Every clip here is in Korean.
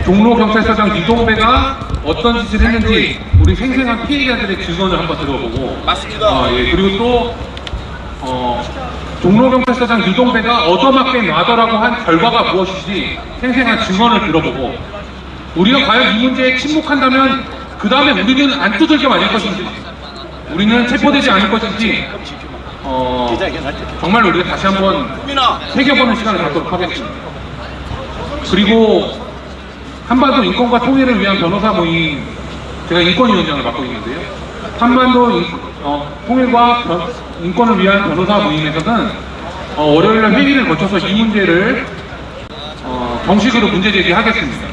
종로경찰서장 유동배가 어떤 짓을 했는지 우리 생생한 피해자들의 증언을 한번 들어보고, 맞습니다. 예, 그리고 또 종로경찰서장 유동배가 얻어맞게 놔더라고 한 결과가 무엇인지 생생한 증언을 들어보고, 우리가 과연 이 문제에 침묵한다면 그 다음에 우리는 안 두들겨 맞을 것인지, 우리는 체포되지 않을 것인지, 정말 우리가 다시 한번 새겨보는 시간을 갖도록 하겠습니다. 그리고 한반도 인권과 통일을 위한 변호사 모임, 제가 인권위원장을 맡고 있는데요. 한반도 통일과 인권을 위한 변호사 모임에서는 월요일날 회의를 거쳐서 이 문제를 정식으로 문제 제기하겠습니다.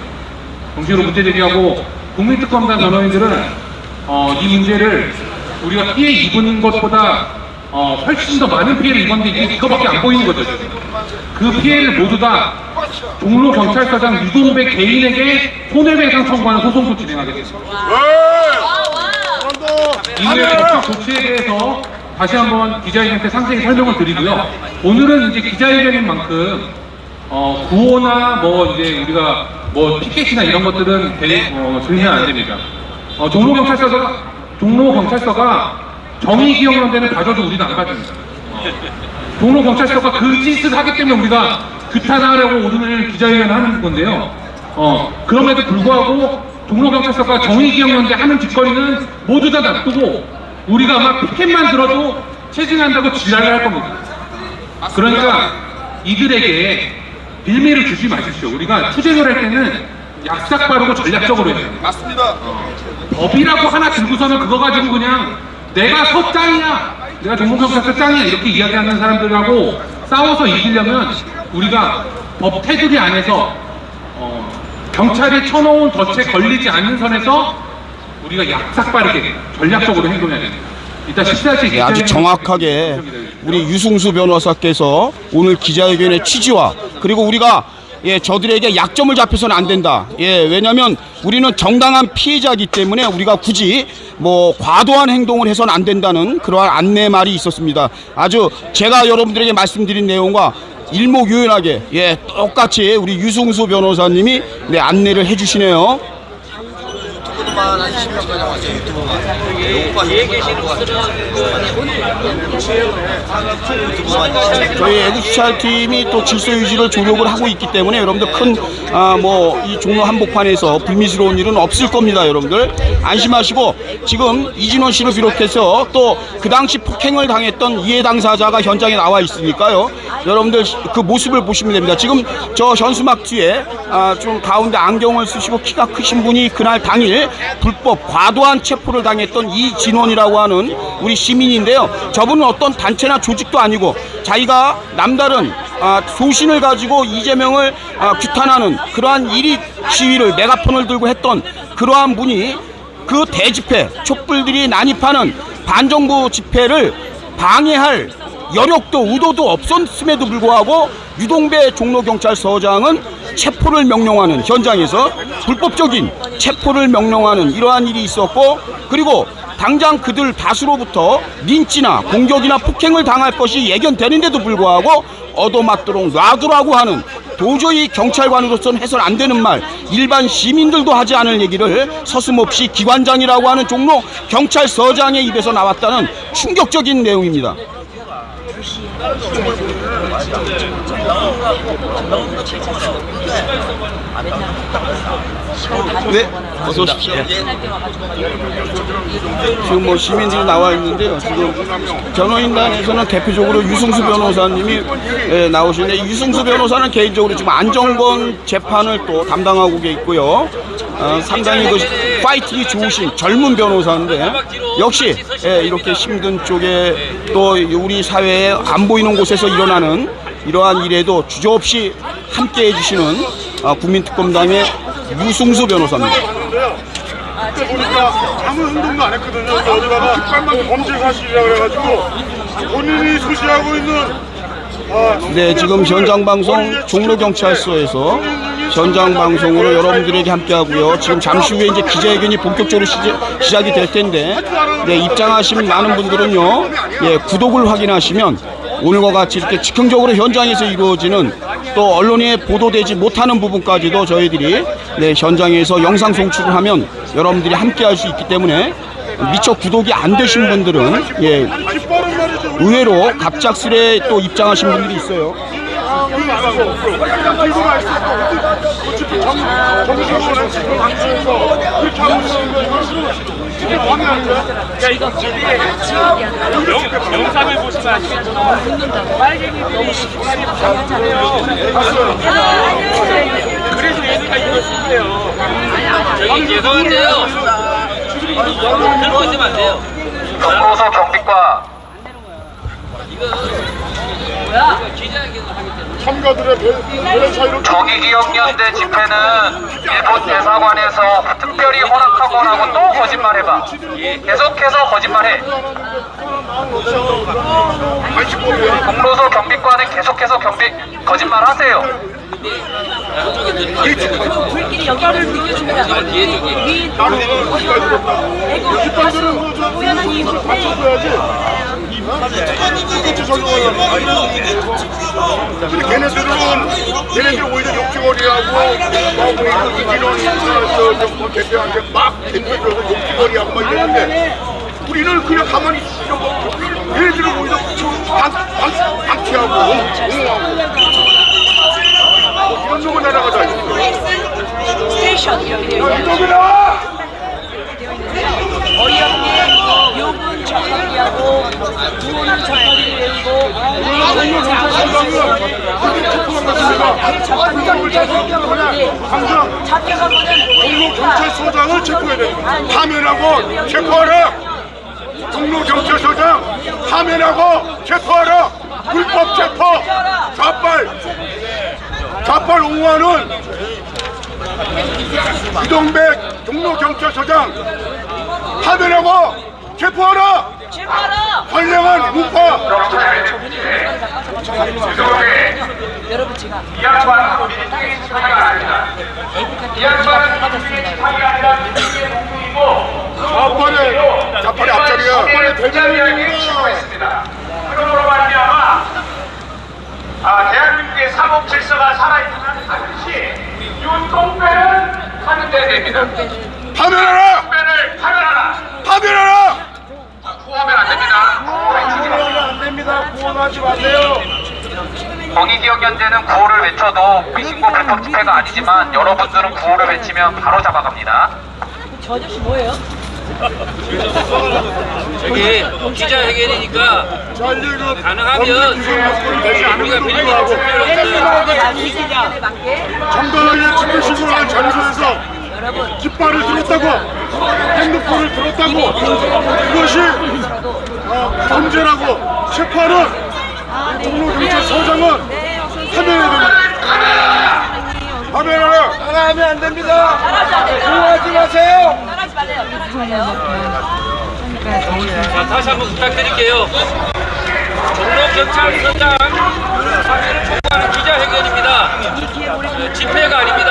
정식으로 문제 제기하고, 국민특검단 변호인들은 이 문제를 우리가 피해 입은 것보다 훨씬 더 많은 피해를 입었는데 이거밖에 안 보이는 거죠. 그 피해를 모두 다 종로경찰서장 유동배 개인에게 손해배상 청구하는 소송도 진행하겠습니다. 이후에 법적 조치에 대해서 다시 한번 기자회견 때 상세히 설명을 드리고요. 오늘은 이제 기자회견인 만큼 구호나 뭐 이제 우리가 뭐 피켓이나 이런 것들은 들면 안 됩니다. 종로경찰서가 정의기억연대는 봐줘도 우리는 안 봐줍니다. 종로경찰서가 그 짓을 하기 때문에 우리가 규탄하려고 오늘 기자회견을 하는 건데요. 그럼에도 불구하고 종로경찰서가 정의기억연대 하는 짓거리는 모두 다 놔두고 우리가 아마 피켓만 들어도 체증한다고 지랄을 할 겁니다. 그러니까 이들에게 빌미를 주지 마십시오. 우리가 투쟁을 할 때는 약삭 빠르고 전략적으로 해야 돼요. 맞습니다. 법이라고 하나 들고서는 그거 가지고 그냥 내가 서짱이야, 내가 종로경찰서 짱이야 이렇게 이야기하는 사람들하고 싸워서 이기려면 우리가 법 테두리 안에서 경찰이 쳐놓은 덫에 걸리지 않는 선에서 우리가 약삭 빠르게 전략적으로 행동해야 됩니다. 이따 14시 아주 정확하게 우리 유승수 변호사께서 오늘 기자회견의 취지와, 그리고 우리가 저들에게 약점을 잡혀서는 안 된다. 왜냐하면 우리는 정당한 피해자이기 때문에 우리가 굳이 뭐 과도한 행동을 해서는 안 된다는 그러한 안내 말이 있었습니다. 아주 제가 여러분들에게 말씀드린 내용과 일목요연하게 똑같이 우리 유승수 변호사님이 안내를 해주시네요. 유튜브만 한 20명까지 왔어요. 유튜브만. 여기 계시는 분들은 저희 애국수찰팀이 또 질서 유지를 조력을 하고 있기 때문에 여러분들 큰 이 종로 한복판에서 불미스러운 일은 없을 겁니다. 여러분들 안심하시고, 지금 이진원 씨를 비롯해서 또 그 당시 폭행을 당했던 이해 당사자가 현장에 나와 있으니까요. 여러분들 그 모습을 보시면 됩니다. 지금 저 현수막 뒤에 좀 가운데 안경을 쓰시고 키가 크신 분이 그날 당일 불법 과도한 체포를 당했던 이진원이라고 하는 우리 시민인데요. 저분은 어떤 단체나 조직도 아니고 자기가 남다른 소신을 가지고 이재명을 규탄하는 그러한 일위 시위를 메가폰을 들고 했던 그러한 분이 그 대집회, 촛불들이 난입하는 반정부 집회를 방해할 여력도 의도도 없었음에도 불구하고 유동배 종로경찰서장은 체포를 명령하는, 현장에서 불법적인 체포를 명령하는 이러한 일이 있었고, 그리고 당장 그들 다수로부터 린치나 공격이나 폭행을 당할 것이 예견되는데도 불구하고 얻어맞도록 놔두라고 하는, 도저히 경찰관으로서는 해서는 안 되는 말, 일반 시민들도 하지 않을 얘기를 서슴없이 기관장이라고 하는 종로 경찰서장의 입에서 나왔다는 충격적인 내용입니다. 네, 어서 오십시오. 지금 뭐 시민들이 나와 있는데요. 지금 변호인단에서는 대표적으로 유승수 변호사님이 나오시는데, 유승수 변호사는 개인적으로 지금 안정권 재판을 또 담당하고 있고요. 상당히 그 파이팅이 좋으신 젊은 변호사인데, 역시 이렇게 힘든 쪽에 또 우리 사회에 안 보이는 곳에서 일어나는 이러한 일에도 주저없이 함께 해주시는 국민특검당의 유승수 변호사입니다. 그때 보니까 아무 행동도 안 했거든요. 어디다가 빨간 범죄 사실이라고 그래가지고 본인이 소지하고 있는 네, 지금 현장 방송 종로경찰서에서 현장 방송으로 여러분들에게 함께 하고요. 지금 잠시 후에 이제 기자회견이 본격적으로 시작이 될 텐데, 입장하신 많은 분들은요, 구독을 확인하시면 오늘과 같이 이렇게 즉흥적으로 현장에서 이루어지는 또 언론에 보도되지 못하는 부분까지도 저희들이 네, 현장에서 영상 송출을 하면 여러분들이 함께 할 수 있기 때문에 미처 구독이 안 되신 분들은 예, 의외로 갑작스레 또 입장하신 분들이 있어요. 영상을 보시면 아시겠지만 빨갱이들이 시간이 부족하잖아요. 그래서 얘네가 이걸 쓴대요. 저기 죄송한데요. 들고 있으면 안 돼요. 경로소 경비과 참가들의 배 차이로 정의기억연대 집회는 일본 대사관에서 특별히 허락하고라고 또 거짓말해봐. 계속해서 거짓말해. 경로소 경비과는 계속해서 거짓말하세요. 우리끼리 여기를 느껴줍니다. 우연한 이유 근데 걔네들은 오히려 욕지거리하고 이진원 대표한테 막 대표적으로 욕지거리하고 막 이러는데 우리는 그냥 가만히 있으려고 얘네들은 오히려 방치하고 옹호하고 이런 놈을 날아가자. 스테이션 이렇게 되어 있는데요. 어이없게 욕은 적합이하고 구호는 적합이 외우고 우리는 경찰서장을 체포해야 돼. 파면하고 체포하라. 종로경찰서장 파면하고 체포하라. 불법 체포. 자빨 옹호하는 이동백 종로경찰서장 파면하고 체포하라. 선량한 우파. 여러분 제가 이 양반은 민주주의 사회가 아닙니다. 이 양반은 민주주의 사회가 아니라 민주주의 공동이고 자빨의 앞자리야. 대장이라게 취고했습니다. 그러므로 말미암아 대한민국의 사법 질서가 살아있는 반드시 윤동배는 파면돼야 됩니다. 파면하라. 윤동배를 파면하라. 파면하라. 구호하면 안 됩니다. 구원하지 마세요. 정의기억연대는 구호를 외쳐도 미신고 불법 집회가 아니지만 여러분들은 구호를 외치면 바로 잡아갑니다. 저 아저씨 뭐예요? 저기 기자회견이니까 가능하면 우리가 빌리는 시간에 맞게 정당하게 집회 신고한 장소에서 깃발을 들었다고 핸드폰을 들었다고 그것이 범죄라고 체포하는 종로경찰서장은 파면해야 됩니다. 파면하라. 따라하면 안 됩니다. 구호하지 마세요. 따라하지 말래요. 자, 다시 한번 부탁드릴게요. 종로경찰서장 사회를 촉구하는 기자회견입니다. 집회가 아닙니다.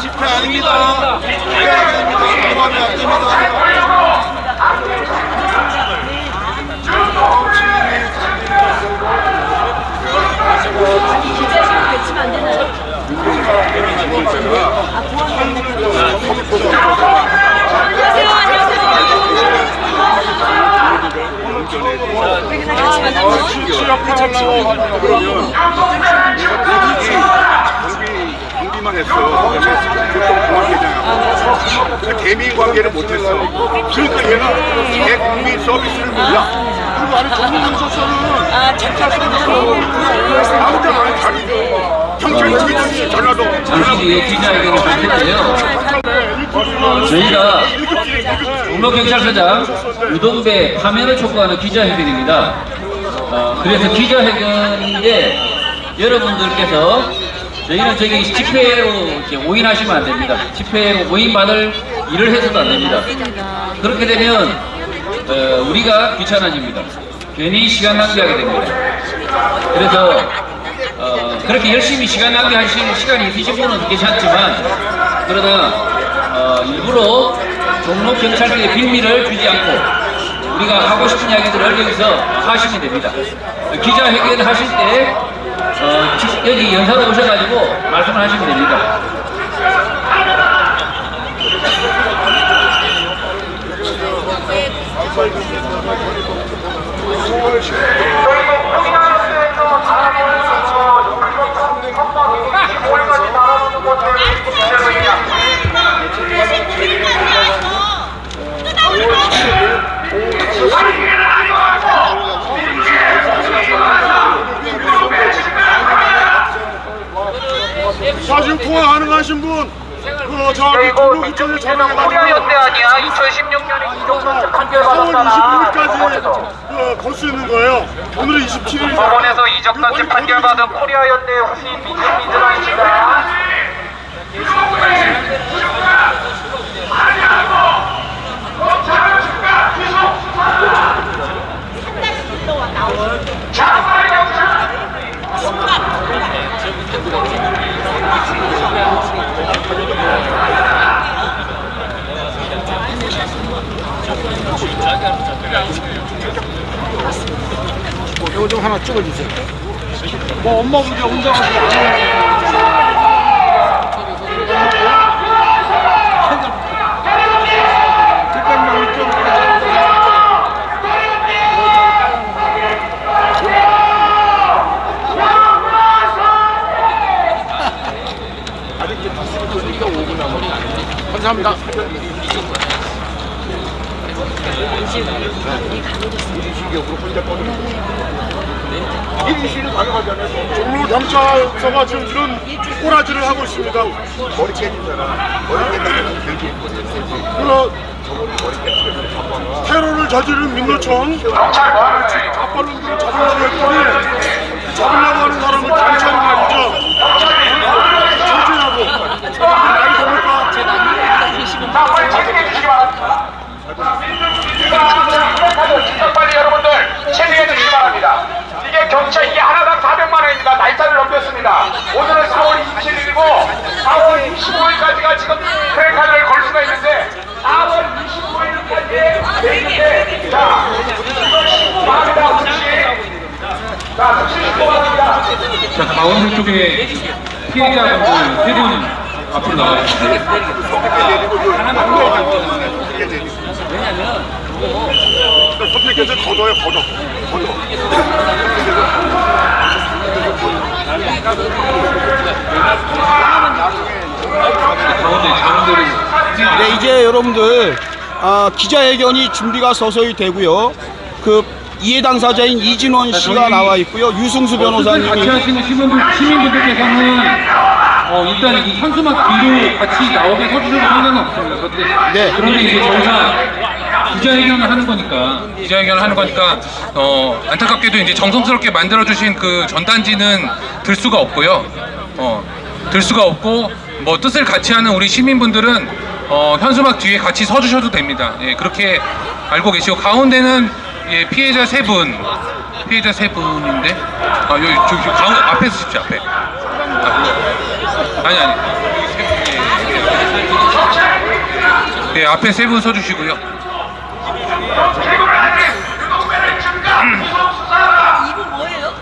집회 아닙니다. 외치면 안 되나요? 경비만 했어. 보통 공항대장하고 대민 관계를 못했어. 그러니까 얘는 대국민 서비스를 몰라. 그리고 안에 전문경찰서는 아무도 안 자리죠. 경찰국이든지 전라도. 잠시 뒤에 기자회견을 할 텐데요. 저희가 종로경찰서장 유동배 파면을 촉구하는 기자회견입니다. 그래서 기자회견인데 여러분들께서 저희는 저기 집회로 이렇게 오인하시면 안 됩니다. 집회로 오인받을 일을 해서도 안 됩니다. 그렇게 되면 우리가 귀찮아집니다. 괜히 시간 낭비하게 됩니다. 그래서 그렇게 열심히 시간 낭비하시는 시간이 있으신 분은 괜찮지만 그러나 일부러 종로경찰서의 빈미를 주지 않고 우리가 하고 싶은 이야기들을 여기서 하시면 됩니다. 기자회견 하실 때 여기 연사로 오셔가지고 말씀을 하시면 됩니다. 사진 통화 가능하신 분, 저기 중로구청에 전화해가지고 코리아연대 아니야? 2016년에 이정도쯤 판결 4월 받았잖아. 29일까지 걸 수 있는 거예요. 오늘은 27일. 법원에서 이적단체 판결받은 코리아연대 후신 민주민주당입니다. 이거 좀 하나 찍어주세요. 뭐 엄마 문제 혼자 가지고 감사합니다. 종로 경찰서가 지금 이런 꼬라지를 하고 있습니다. 머리 깨진 사람, 머리 깨진 테러를 저지른 민노총 좌빨론들을 잡으려고 했더니 잡으려고 하는 사람을 경찰이 말이죠. 처진하고 말이 됩니까? 자, 빨리 체크해 주시기 바랍니다. 빨리 여러분들 체크해 주시기 바랍니다. 이게 경찰 이게 하나당 400만 원입니다. 날짜를 넘겼습니다. 오늘은 4월 27일이고 4월 25일까지가 지금 크레카드를 걸 수가 있는데 4월 25일까지 되는데 자, 신고합니다. 자, 신고합니다. 자, 가운데 쪽에 피해자분들 세 분 앞으로 나와주세요. 선택해서 걷어요, 걷어. 네, 이제 여러분들 기자회견이 준비가 서서히 되고요. 그 이해 당사자인 이진원 씨가 나와 있고요. 유승수 같이 변호사님이 하시는 시민분들께서는 일단 이 현수막 뒤로 같이 나오게 서주셔도 상관은 없습니다. 그런데 이제 저희가 기자회견을 하는 거니까 안타깝게도 이제 정성스럽게 만들어주신 그 전단지는 들 수가 없고요. 들 수가 없고 뭐 뜻을 같이 하는 우리 시민분들은 현수막 뒤에 같이 서주셔도 됩니다. 예, 그렇게 알고 계시고 가운데는 예, 피해자 세 분인데 여기 저기 앞에 서십시오. 앞에. 아니. 네, 앞에 세 분 서주시고요. 이분 뭐예요?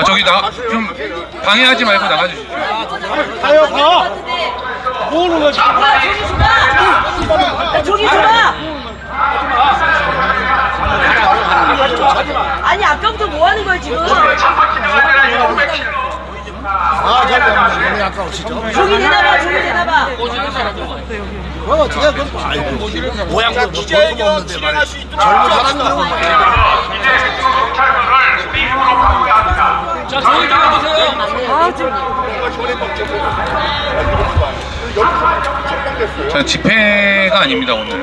저기 좀 방해하지 말고 나가주시죠. 가요, 가. 뭐하는 거지? 저기 줘봐. 아니 아까부터 뭐 하는 거야 지금? 저기 내놔봐. 모양도 기자회견 진행할 수 있도록 자, 저희 좀 해주세요. 자, 집회가 아닙니다 오늘.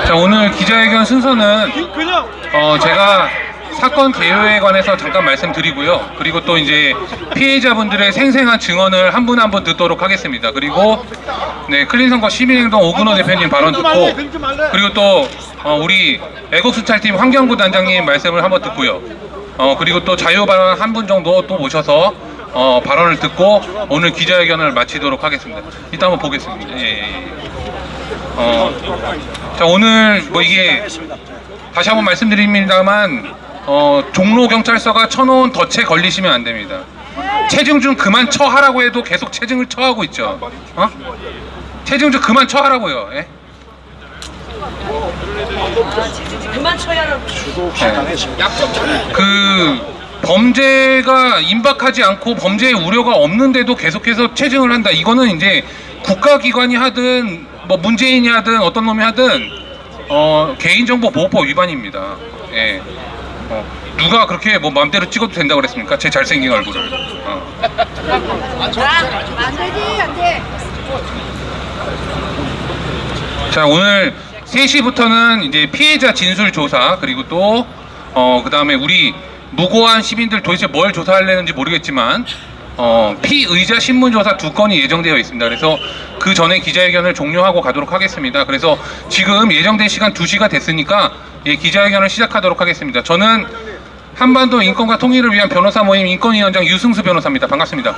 자, 오늘 기자회견 순서는 제가 사건 개요에 관해서 잠깐 말씀드리고요. 그리고 또 이제 피해자분들의 생생한 증언을 한 분 한 분 듣도록 하겠습니다. 그리고 네, 클린선거 시민행동 오근호 대표님 발언 듣고, 그리고 또 우리 애국순찰팀 환경부 단장님 말씀을 한번 듣고요. 그리고 또 자유 발언 한 분 정도 또 모셔서 발언을 듣고 오늘 기자회견을 마치도록 하겠습니다. 이따 한번 보겠습니다. 예. 자, 오늘 뭐 이게 다시 한번 말씀드립니다만 종로경찰서가 쳐놓은 덫에 걸리시면 안 됩니다. 체증 좀 그만 처하라고 해도 계속 체증을 처하고 있죠. 체증 좀 그만 처하라고요. 예? 그만 쳐야 그 범죄가 임박하지 않고 범죄의 우려가 없는데도 계속해서 체증을 한다. 이거는 이제 국가기관이 하든 뭐 문재인이 하든 어떤 놈이 하든 개인정보보호법 위반입니다. 예. 누가 그렇게 뭐 마음대로 찍어도 된다고 그랬습니까? 제 잘생긴 얼굴을. 안 되지, 안 돼. 자, 오늘 3시부터는 이제 피해자 진술 조사, 그리고 또 그 다음에 우리 무고한 시민들 도대체 뭘 조사하려는지 모르겠지만 피의자 신문조사 2건이 예정되어 있습니다. 그래서 그 전에 기자회견을 종료하고 가도록 하겠습니다. 그래서 지금 예정된 시간 2시가 됐으니까 기자회견을 시작하도록 하겠습니다. 저는 한반도 인권과 통일을 위한 변호사 모임 인권위원장 유승수 변호사입니다. 반갑습니다.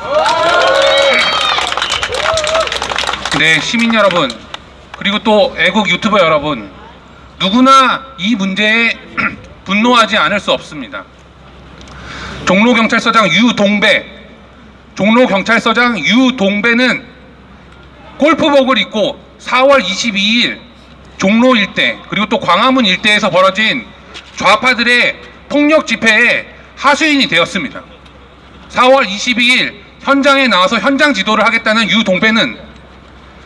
네, 시민 여러분, 그리고 또 애국 유튜버 여러분, 누구나 이 문제에 분노하지 않을 수 없습니다. 종로경찰서장 유동배는 골프복을 입고 4월 22일 종로 일대 그리고 또 광화문 일대에서 벌어진 좌파들의 폭력 집회에 하수인이 되었습니다. 4월 22일 현장에 나와서 현장 지도를 하겠다는 유동배는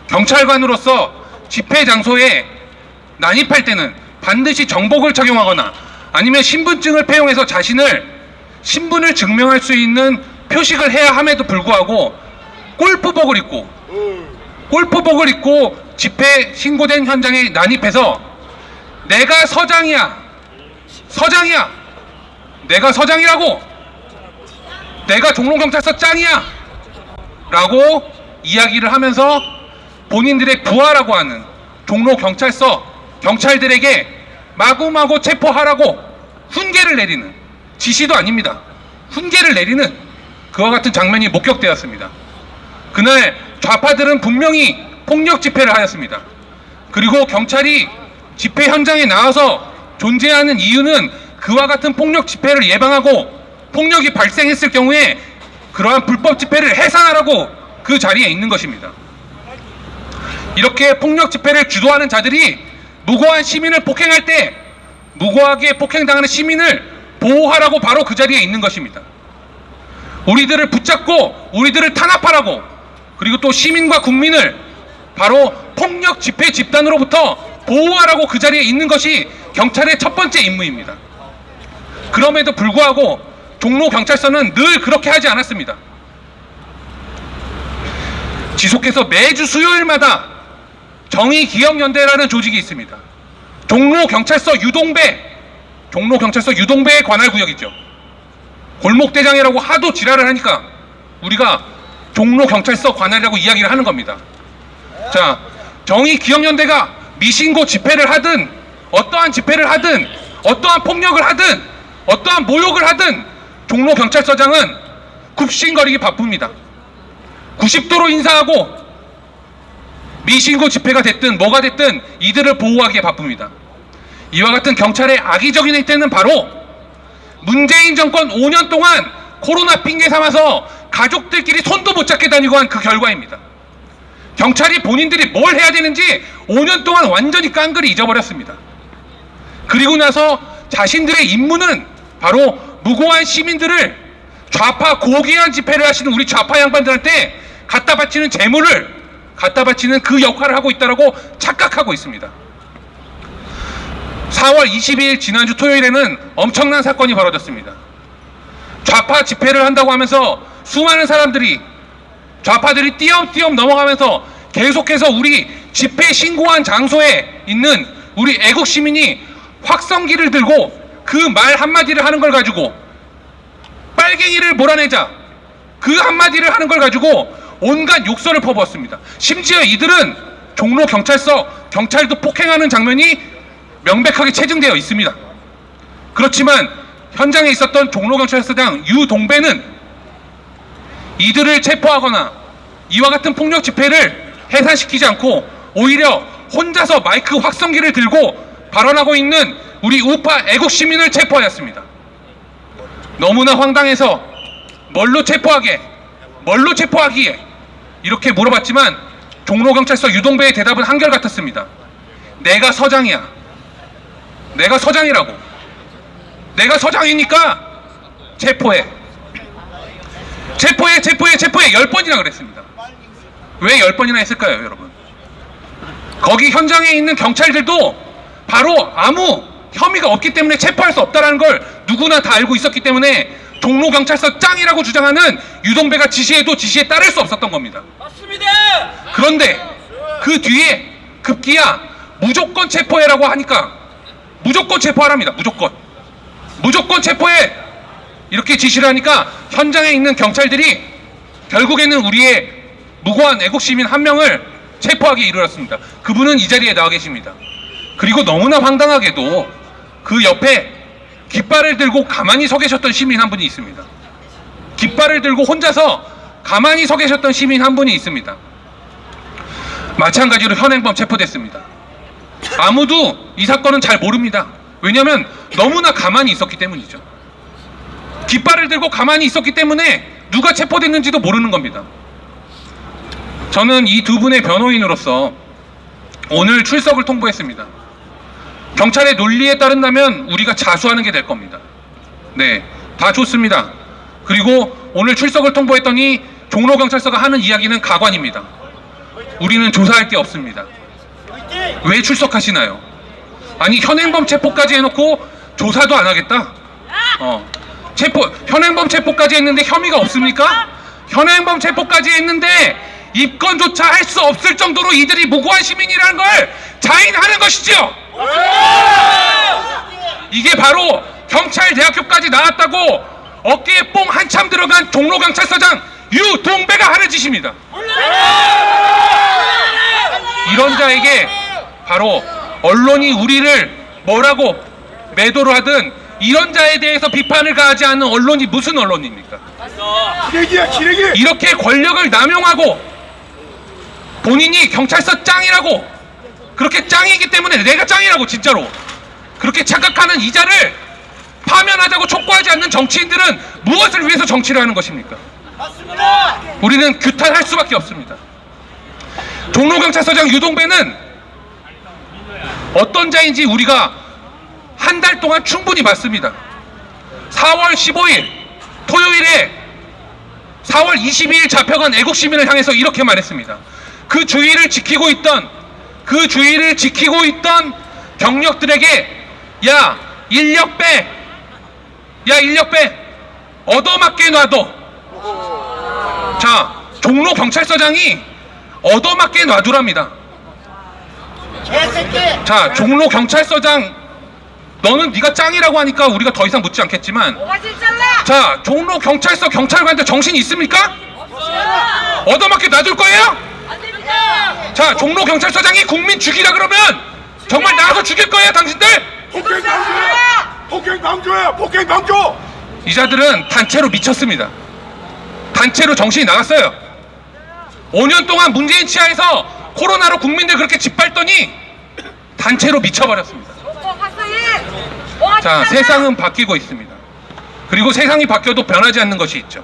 경찰관으로서 집회 장소에 난입할 때는 반드시 정복을 착용하거나 아니면 신분증을 폐용해서 신분을 증명할 수 있는 표식을 해야 함에도 불구하고 골프복을 입고 집회 신고된 현장에 난입해서 내가 서장이야, 내가 서장이라고, 내가 종로경찰서 짱이야 라고 이야기를 하면서 본인들의 부하라고 하는 종로경찰서 경찰들에게 마구마구 체포하라고 훈계를 내리는, 지시도 아닙니다, 훈계를 내리는 그와 같은 장면이 목격되었습니다. 그날 좌파들은 분명히 폭력 집회를 하였습니다. 그리고 경찰이 집회 현장에 나와서 존재하는 이유는 그와 같은 폭력 집회를 예방하고 폭력이 발생했을 경우에 그러한 불법 집회를 해산하라고 그 자리에 있는 것입니다. 이렇게 폭력 집회를 주도하는 자들이 무고한 시민을 폭행할 때 무고하게 폭행당하는 시민을 보호하라고 바로 그 자리에 있는 것입니다. 우리들을 붙잡고 우리들을 탄압하라고, 그리고 또 시민과 국민을 바로 폭력 집회 집단으로부터 보호하라고 그 자리에 있는 것이 경찰의 첫 번째 임무입니다. 그럼에도 불구하고 종로경찰서는 늘 그렇게 하지 않았습니다. 지속해서 매주 수요일마다 정의기억연대라는 조직이 있습니다. 종로경찰서 유동배의 관할구역이죠. 골목대장이라고 하도 지랄을 하니까 우리가 종로경찰서 관할이라고 이야기를 하는 겁니다. 자, 정의기억연대가 미신고 집회를 하든 어떠한 집회를 하든 어떠한 폭력을 하든 어떠한 모욕을 하든 종로경찰서장은 굽신거리기 바쁩니다. 90도로 인사하고 미신고 집회가 됐든 뭐가 됐든 이들을 보호하기에 바쁩니다. 이와 같은 경찰의 악의적인 행태는 바로 문재인 정권 5년 동안 코로나 핑계 삼아서 가족들끼리 손도 못 잡게 다니고 한 그 결과입니다. 경찰이 본인들이 뭘 해야 되는지 5년 동안 완전히 깡그리 잊어버렸습니다. 그리고 나서 자신들의 임무는 바로 무고한 시민들을 좌파 고귀한 집회를 하시는 우리 좌파 양반들한테 갖다 바치는 재물을 갖다 바치는 그 역할을 하고 있다고 착각하고 있습니다. 4월 22일 지난주 토요일에는 엄청난 사건이 벌어졌습니다. 좌파 집회를 한다고 하면서 수많은 사람들이, 좌파들이 띄엄띄엄 넘어가면서 계속해서 우리 집회 신고한 장소에 있는 우리 애국 시민이 확성기를 들고 그 말 한마디를 하는 걸 가지고 빨갱이를 몰아내자, 그 한마디를 하는 걸 가지고 온갖 욕설을 퍼부었습니다. 심지어 이들은 종로경찰서 경찰도 폭행하는 장면이 명백하게 체증되어 있습니다. 그렇지만 현장에 있었던 종로경찰서장 유동배는 이들을 체포하거나 이와 같은 폭력 집회를 해산시키지 않고 오히려 혼자서 마이크 확성기를 들고 발언하고 있는 우리 우파 애국 시민을 체포하였습니다. 너무나 황당해서 뭘로 체포하기에 이렇게 물어봤지만 종로경찰서 유동배의 대답은 한결같았습니다. 내가 서장이야. 내가 서장이라고. 내가 서장이니까 체포해. 체포해 10번이나 그랬습니다. 왜 10번이나 했을까요, 여러분? 거기 현장에 있는 경찰들도 바로 아무 혐의가 없기 때문에 체포할 수 없다는 걸 누구나 다 알고 있었기 때문에 종로경찰서 짱이라고 주장하는 유동배가 지시해도 지시에 따를 수 없었던 겁니다. 맞습니다. 그런데 그 뒤에 급기야 무조건 체포해라고 하니까 무조건 체포하랍니다. 무조건 체포해 이렇게 지시를 하니까 현장에 있는 경찰들이 결국에는 우리의 무고한 애국시민 한 명을 체포하기에 이르렀습니다. 그분은 이 자리에 나와 계십니다. 그리고 너무나 황당하게도 그 옆에 깃발을 들고 가만히 서 계셨던 시민 한 분이 있습니다. 깃발을 들고 혼자서 가만히 서 계셨던 시민 한 분이 있습니다. 마찬가지로 현행범 체포됐습니다. 아무도 이 사건은 잘 모릅니다. 왜냐하면 너무나 가만히 있었기 때문이죠. 깃발을 들고 가만히 있었기 때문에 누가 체포됐는지도 모르는 겁니다. 저는 이 두 분의 변호인으로서 오늘 출석을 통보했습니다. 경찰의 논리에 따른다면 우리가 자수하는 게 될 겁니다. 네, 다 좋습니다. 그리고 오늘 출석을 통보했더니 종로경찰서가 하는 이야기는 가관입니다. 우리는 조사할 게 없습니다. 왜 출석하시나요? 아니 현행범 체포까지 해놓고 조사도 안 하겠다? 현행범 체포까지 했는데 혐의가 없습니까? 현행범 체포까지 했는데 입건조차 할 수 없을 정도로 이들이 무고한 시민이라는 걸 자인하는 것이지요. 이게 바로 경찰대학교까지 나왔다고 어깨에 뽕 한참 들어간 종로경찰서장 유동배가 하는 짓입니다. 이런 자에게 바로 언론이 우리를 뭐라고 매도를 하든 이런 자에 대해서 비판을 가하지 않는 언론이 무슨 언론입니까? 기레기! 이렇게 권력을 남용하고 본인이 경찰서 짱이라고 그렇게 짱이기 때문에 내가 짱이라고 진짜로 그렇게 착각하는 이 자를 파면하자고 촉구하지 않는 정치인들은 무엇을 위해서 정치를 하는 것입니까? 우리는 규탄할 수밖에 없습니다. 종로경찰서장 유동배는 어떤 자인지 우리가 한 달 동안 충분히 봤습니다. 4월 15일 토요일에 4월 22일 잡혀간 애국시민을 향해서 이렇게 말했습니다. 그 주의를 지키고 있던 경력들에게 야 인력 빼 얻어맞게 놔둬. 자, 종로경찰서장이 얻어맞게 놔두랍니다. 자, 종로경찰서장 너는 네가 짱이라고 하니까 우리가 더 이상 묻지 않겠지만 자, 종로경찰서 경찰관들 정신 있습니까? 얻어맞게 놔둘 거예요? 자, 종로경찰서장이 국민 죽이라 그러면 정말 나가서 죽일 거예요, 당신들? 폭행 방조! 이 자들은 단체로 미쳤습니다. 단체로 정신이 나갔어요. 5년 동안 문재인 치하에서 코로나로 국민들 그렇게 짓밟더니 단체로 미쳐버렸습니다. 자, 세상은 바뀌고 있습니다. 그리고 세상이 바뀌어도 변하지 않는 것이 있죠.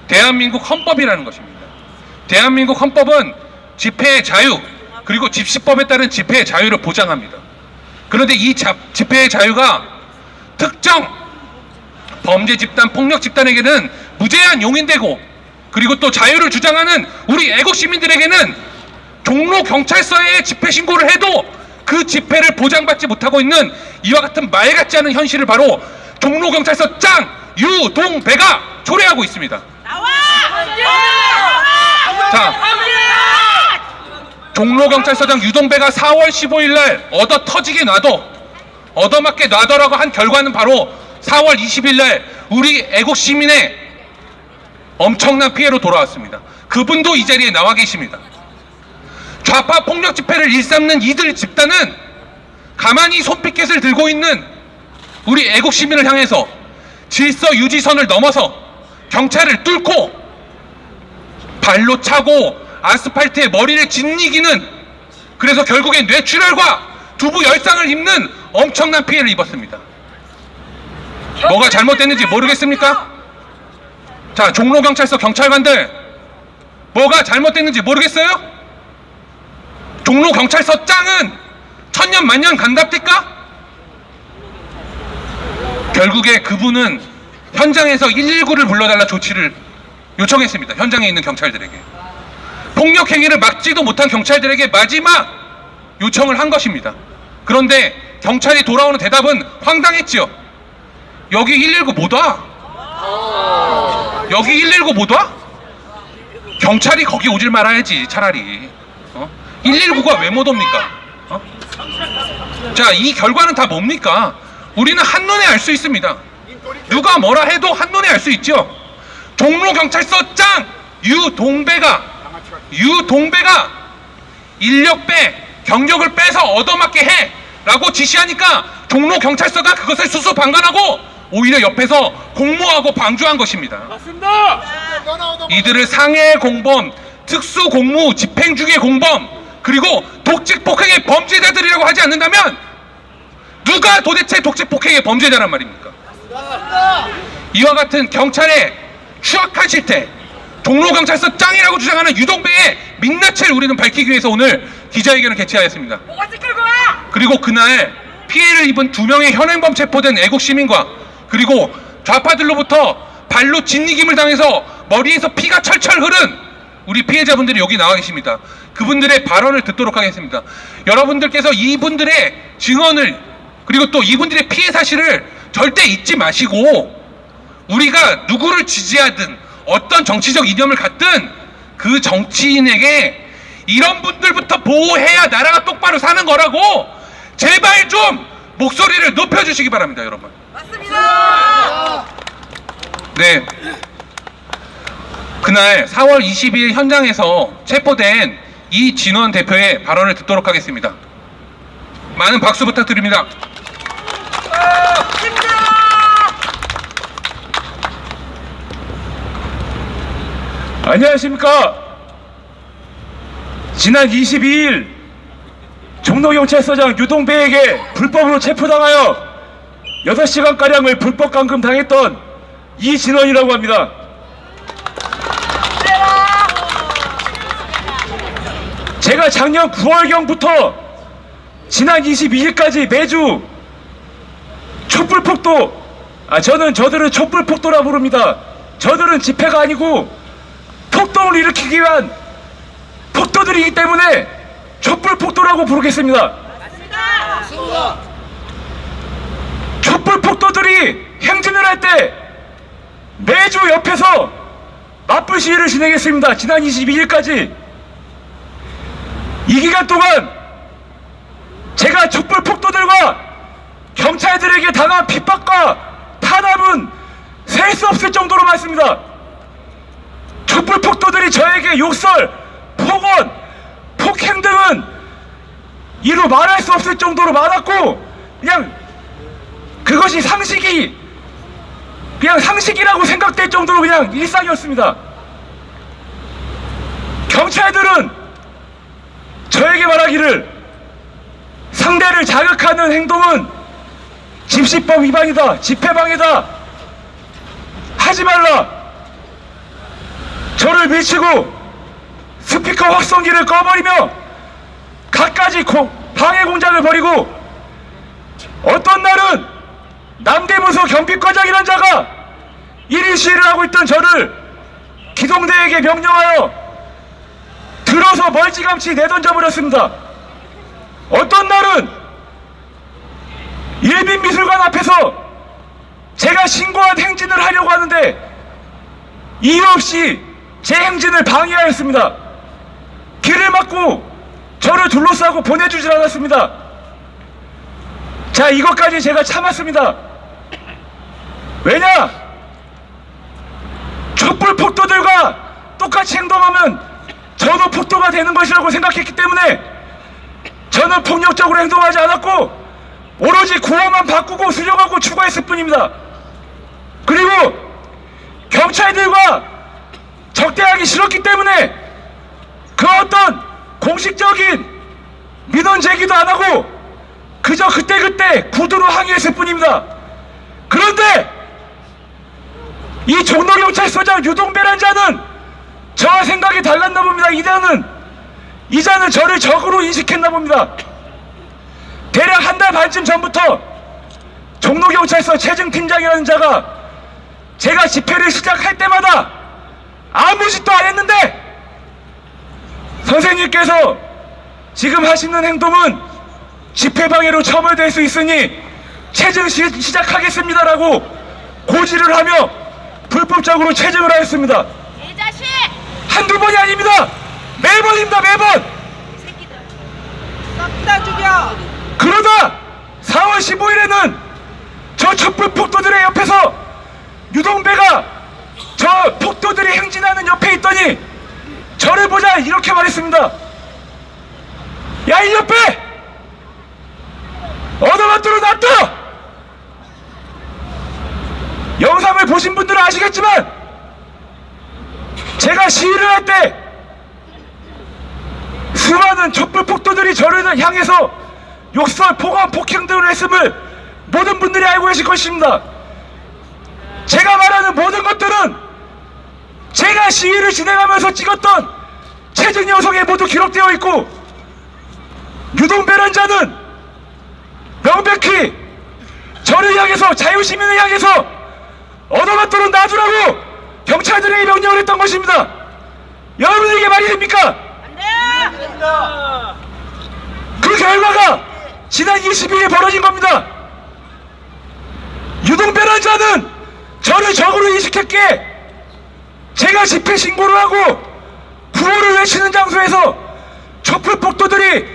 대한민국 헌법이라는 것입니다. 대한민국 헌법은 집회의 자유 그리고 집시법에 따른 집회의 자유를 보장합니다. 그런데 이 집회의 자유가 특정 범죄 집단, 폭력 집단에게는 무제한 용인되고 그리고 또 자유를 주장하는 우리 애국 시민들에게는 종로경찰서에 집회 신고를 해도 그 집회를 보장받지 못하고 있는 이와 같은 말 같지 않은 현실을 바로 종로경찰서 짱 유동배가 초래하고 있습니다. 자, 종로경찰서장 유동배가 4월 15일 날 얻어 터지게 얻어맞게 놔둬라고 한 결과는 바로 4월 20일 날 우리 애국 시민의 엄청난 피해로 돌아왔습니다. 그분도 이 자리에 나와 계십니다. 좌파 폭력 집회를 일삼는 이들 집단은 가만히 손피켓을 들고 있는 우리 애국 시민을 향해서 질서 유지선을 넘어서 경찰을 뚫고 발로 차고 아스팔트에 머리를 짓이기는 그래서 결국엔 뇌출혈과 두부 열상을 입는 엄청난 피해를 입었습니다. 뭐가 잘못됐는지 모르겠습니까? 자, 종로경찰서 경찰관들 뭐가 잘못됐는지 모르겠어요? 종로경찰서 짱은 천년 만년 간답니까? 결국에 그분은 현장에서 119를 불러달라 조치를 요청했습니다. 현장에 있는 경찰들에게. 폭력행위를 막지도 못한 경찰들에게 마지막 요청을 한 것입니다. 그런데 경찰이 돌아오는 대답은 황당했지요. 여기 119 못 와. 여기 119 못 와? 경찰이 거기 오질 말아야지 차라리. 119가 왜 못 옵니까? 자, 이 결과는 다 뭡니까? 우리는 한눈에 알 수 있습니다. 누가 뭐라 해도 한눈에 알 수 있죠. 종로경찰서 짱 유동배가 인력 빼, 경력을 빼서 얻어맞게 해 라고 지시하니까 종로경찰서가 그것을 수수방관하고 오히려 옆에서 공모하고 방조한 것입니다. 맞습니다. 이들을 상해 공범, 특수공무 집행중의 공범, 그리고 독직폭행의 범죄자들이라고 하지 않는다면 누가 도대체 독직폭행의 범죄자란 말입니까? 이와 같은 경찰의 추악한 실태, 종로경찰서 짱이라고 주장하는 유동배의 민낯을 우리는 밝히기 위해서 오늘 기자회견을 개최하였습니다. 그리고 그날 피해를 입은 2명의 현행범 체포된 애국시민과 그리고 좌파들로부터 발로 짓이김을 당해서 머리에서 피가 철철 흐른 우리 피해자분들이 여기 나와 계십니다. 그분들의 발언을 듣도록 하겠습니다. 여러분들께서 이분들의 증언을 그리고 또 이분들의 피해 사실을 절대 잊지 마시고 우리가 누구를 지지하든 어떤 정치적 이념을 갖든 그 정치인에게 이런 분들부터 보호해야 나라가 똑바로 사는 거라고 제발 좀 목소리를 높여주시기 바랍니다, 여러분. 맞습니다. 네. 그날 4월 22일 현장에서 체포된 이진원 대표의 발언을 듣도록 하겠습니다. 많은 박수 부탁드립니다. 안녕하십니까. 지난 22일 종로경찰서장 유동배에게 불법으로 체포당하여 6시간가량을 불법 감금당했던 이진원이라고 합니다. 제가 작년 9월경부터 지난 22일까지 매주 촛불폭도, 저들은 촛불폭도라 부릅니다. 저들은 집회가 아니고 폭동을 일으키기 위한 폭도들이기 때문에 촛불폭도라고 부르겠습니다. 촛불폭도들이 행진을 할 때 매주 옆에서 맞불 시위를 진행했습니다. 지난 22일까지. 이 기간 동안 제가 촛불폭도들과 경찰들에게 당한 핍박과 탄압은 셀 수 없을 정도로 많습니다. 촛불폭도들이 저에게 욕설, 폭언, 폭행 등은 이루 말할 수 없을 정도로 많았고 그냥 그것이 상식이라고 생각될 정도로 그냥 일상이었습니다. 경찰들은 저에게 말하기를 상대를 자극하는 행동은 집시법 위반이다, 집회방해다, 하지 말라, 저를 밀치고 스피커 확성기를 꺼버리며 갖가지 방해 공작을 벌이고 어떤 날은 남대문서 경비과장이란 자가 1인 시위를 하고 있던 저를 기동대에게 명령하여 들어서 멀찌감치 내던져 버렸습니다. 어떤 날은 일빈미술관 앞에서 제가 신고한 행진을 하려고 하는데 이유 없이 제 행진을 방해하였습니다. 길을 막고 저를 둘러싸고 보내주질 않았습니다. 자, 이것까지 제가 참았습니다. 왜냐? 촛불폭도들과 똑같이 행동하면 저도 폭도가 되는 것이라고 생각했기 때문에 저는 폭력적으로 행동하지 않았고 오로지 구호만 바꾸고 수령하고 추가했을 뿐입니다. 그리고 경찰들과 적대하기 싫었기 때문에 그 어떤 공식적인 민원 제기도 안 하고 그저 그때그때 구두로 항의했을 뿐입니다. 그런데 이 종로경찰서장 유동배란 자는 저와 생각이 달랐나 봅니다. 이자는 저를 적으로 인식했나 봅니다. 대략 한 달 반쯤 전부터 종로경찰서 최증팀장이라는 자가 제가 집회를 시작할 때마다 아무 짓도 안 했는데 선생님께서 지금 하시는 행동은 집회방해로 처벌될 수 있으니 체증 시작하겠습니다라고 고지를 하며 불법적으로 체증을 하였습니다. 한두 번이 아닙니다. 매번입니다. 매번. 싹다 죽여. 그러다 4월 15일에는 저 촛불 폭도들의 옆에서 유동배가 저 폭도들이 행진하는 옆에 있더니 저를 보자 이렇게 말했습니다. 야, 이 옆에 얻어맞도록 놔둬. 영상을 보신 분들은 아시겠지만 제가 시위를 할 때 수많은 촛불 폭도들이 저를 향해서 욕설, 폭언, 폭행 등을 했음을 모든 분들이 알고 계실 것입니다. 제가 말하는 모든 것들은 제가 시위를 진행하면서 찍었던 체증 영상에 모두 기록되어 있고 유동배란 자는 명백히 저를 향해서 자유시민을 향해서 얻어맞도록 놔두라고 경찰들에게 명령을 했던 것입니다. 여러분에게 말이 됩니까? 그 결과가 지난 22일에 벌어진 겁니다. 유동배란 자는 저를 적으로 인식했기에 제가 집회 신고를 하고 구호를 외치는 장소에서 촛불 폭도들이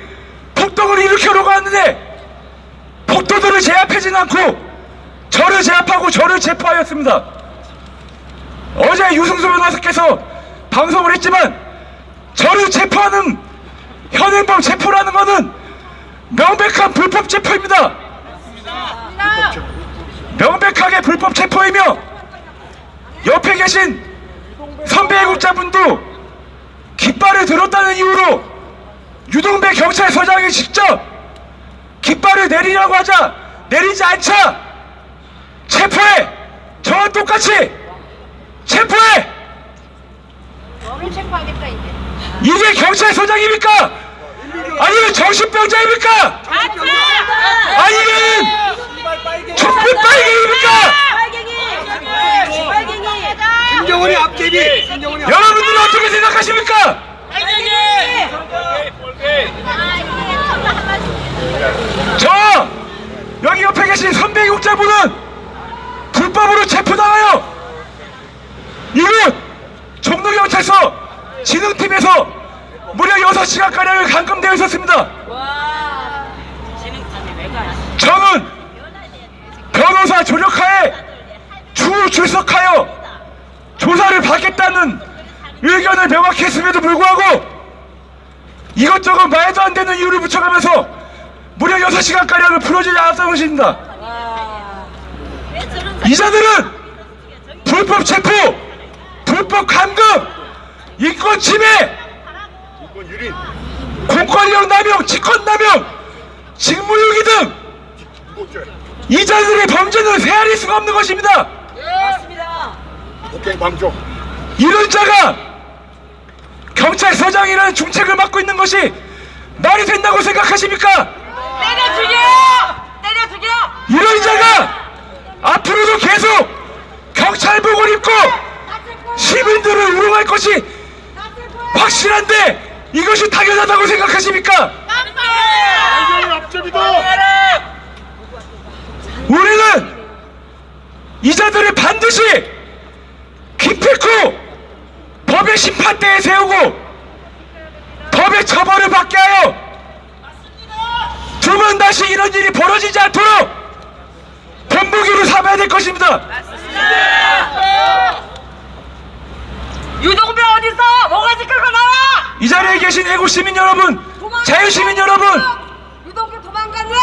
폭동을 일으키려고 하는데 폭도들을 제압하진 않고 저를 제압하고 저를 체포하였습니다. 어제 유승수 변호사께서 방송을 했지만 저를 체포하는 현행범 체포라는 것은 명백한 불법 체포입니다. 명백하게 불법 체포이며 옆에 계신 선배 애국자분도 깃발을 들었다는 이유로 유동배 경찰서장이 직접 깃발을 내리라고 하자 내리지 않자 체포해! 저와 똑같이 체포해! 너를 체포하겠다 이제. 이게 경찰서장입니까? 아니면 정신병자입니까? 아니면 촛불 빨갱이입니까? 김정은이 앞제비. 여러분들은 어떻게 생각하십니까? 저 여기 옆에 계신 선배 애국자분은 불법으로 체포당하여 이곳 종로경찰서 진흥팀에서 무려 6시간가량을 감금되어 있었습니다. 저는 변호사 조력하에 추후 출석하여 조사를 받겠다는 의견을 명확히 했음에도 불구하고 이것저것 말도 안 되는 이유를 붙여가면서 무려 6시간가량을 풀어주지 않았다는 것입니다. 이자들은 불법 체포, 불법 감금, 인권 침해, 공권력 남용, 직권 남용, 직무유기 등 이자들의 범죄는 헤아릴 수가 없는 것입니다. 폭행 방조. 이런 자가 경찰서장이라는 중책을 맡고 있는 것이 말이 된다고 생각하십니까? 때려 죽여! 때려 죽여! 이런 자가 앞으로도 계속 경찰복을 입고 시민들을 우롱할 것이 확실한데 이것이 당연하다고 생각하십니까? 우리는 이자들을 반드시 기필코 법의 심판대에 세우고 법의 처벌을 받게 하여 두 번 다시 이런 일이 벌어지지 않도록 본보기로 삼아야 될 것입니다. 유동배 어딨어? 뭐가 지끌고 나와! 이 자리에 계신 애국 시민 여러분, 자유 시민 여러분, 유동배 도망갔냐?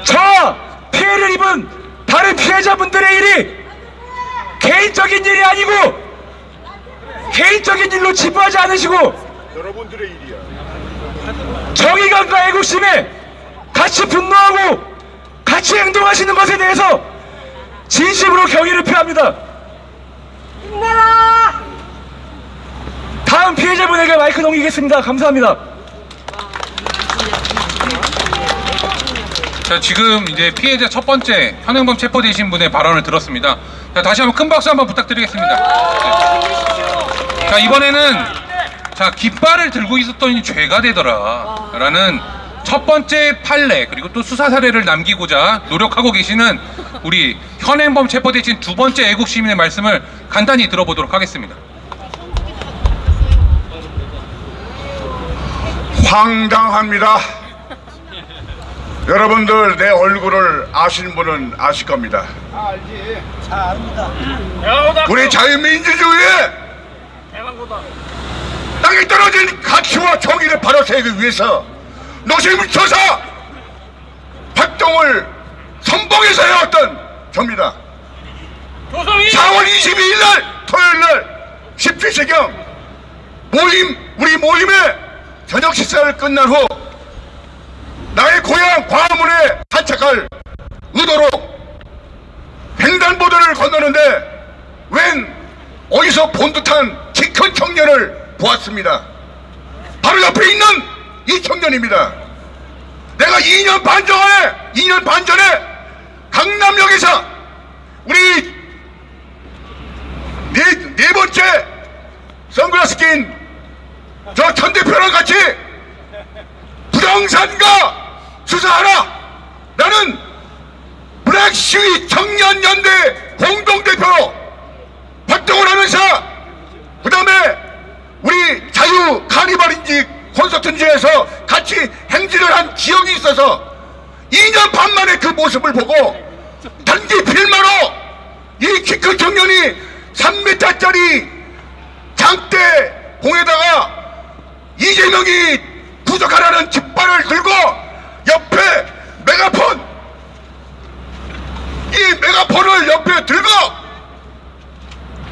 저 피해를 입은 다른 피해자분들의 일이 개인적인 일이 아니고 개인적인 일로 치부하지 않으시고 여러분들의 일이야. 정의감과 애국심에 같이 분노하고 같이 행동하시는 것에 대해서 진심으로 경의를 표합니다. 힘내라! 다음 피해자분에게 마이크 넘기겠습니다. 감사합니다. 자, 지금 이제 피해자 첫 번째 현행범 체포되신 분의 발언을 들었습니다. 자, 다시 한번 큰 박수 한번 부탁드리겠습니다. 네. 자, 이번에는 자, 깃발을 들고 있었더니 죄가 되더라 라는 첫 번째 판례 그리고 또 수사 사례를 남기고자 노력하고 계시는 우리 현행범 체포되신 두 번째 애국 시민의 말씀을 간단히 들어보도록 하겠습니다. 황당합니다. 여러분들 내 얼굴을 아시는 분은 아실 겁니다. 우리 자유민주주의의 땅에 떨어진 가치와 정의를 바로 세우기 위해서 노심을 쳐서 활동을 선봉해서 해왔던 접니다. 4월 22일 날 토요일 날 17시경 우리 모임의 저녁 식사를 끝난 후 나의 고향 광화문에 산책할 의도로 횡단보도를 건너는데 웬 어디서 본 듯한 키 큰 청년을 보았습니다. 바로 옆에 있는 이 청년입니다. 내가 2년 반 전에 강남역에서 우리 네 번째 선글라스 낀 저 천 대표랑 같이 부동산가 수사하라 라는 블랙시위 청년연대 공동대표로 활동을 하면서 그 다음에 우리 자유 카니발인지 콘서트인지에서 같이 행진을 한 기억이 있어서 2년 반 만에 그 모습을 보고 단기 필마로 이 키 큰 청년이 3m짜리 장대 공에다가 이재명이 부족하라는 깃발을 들고 옆에 이 메가폰을 옆에 들고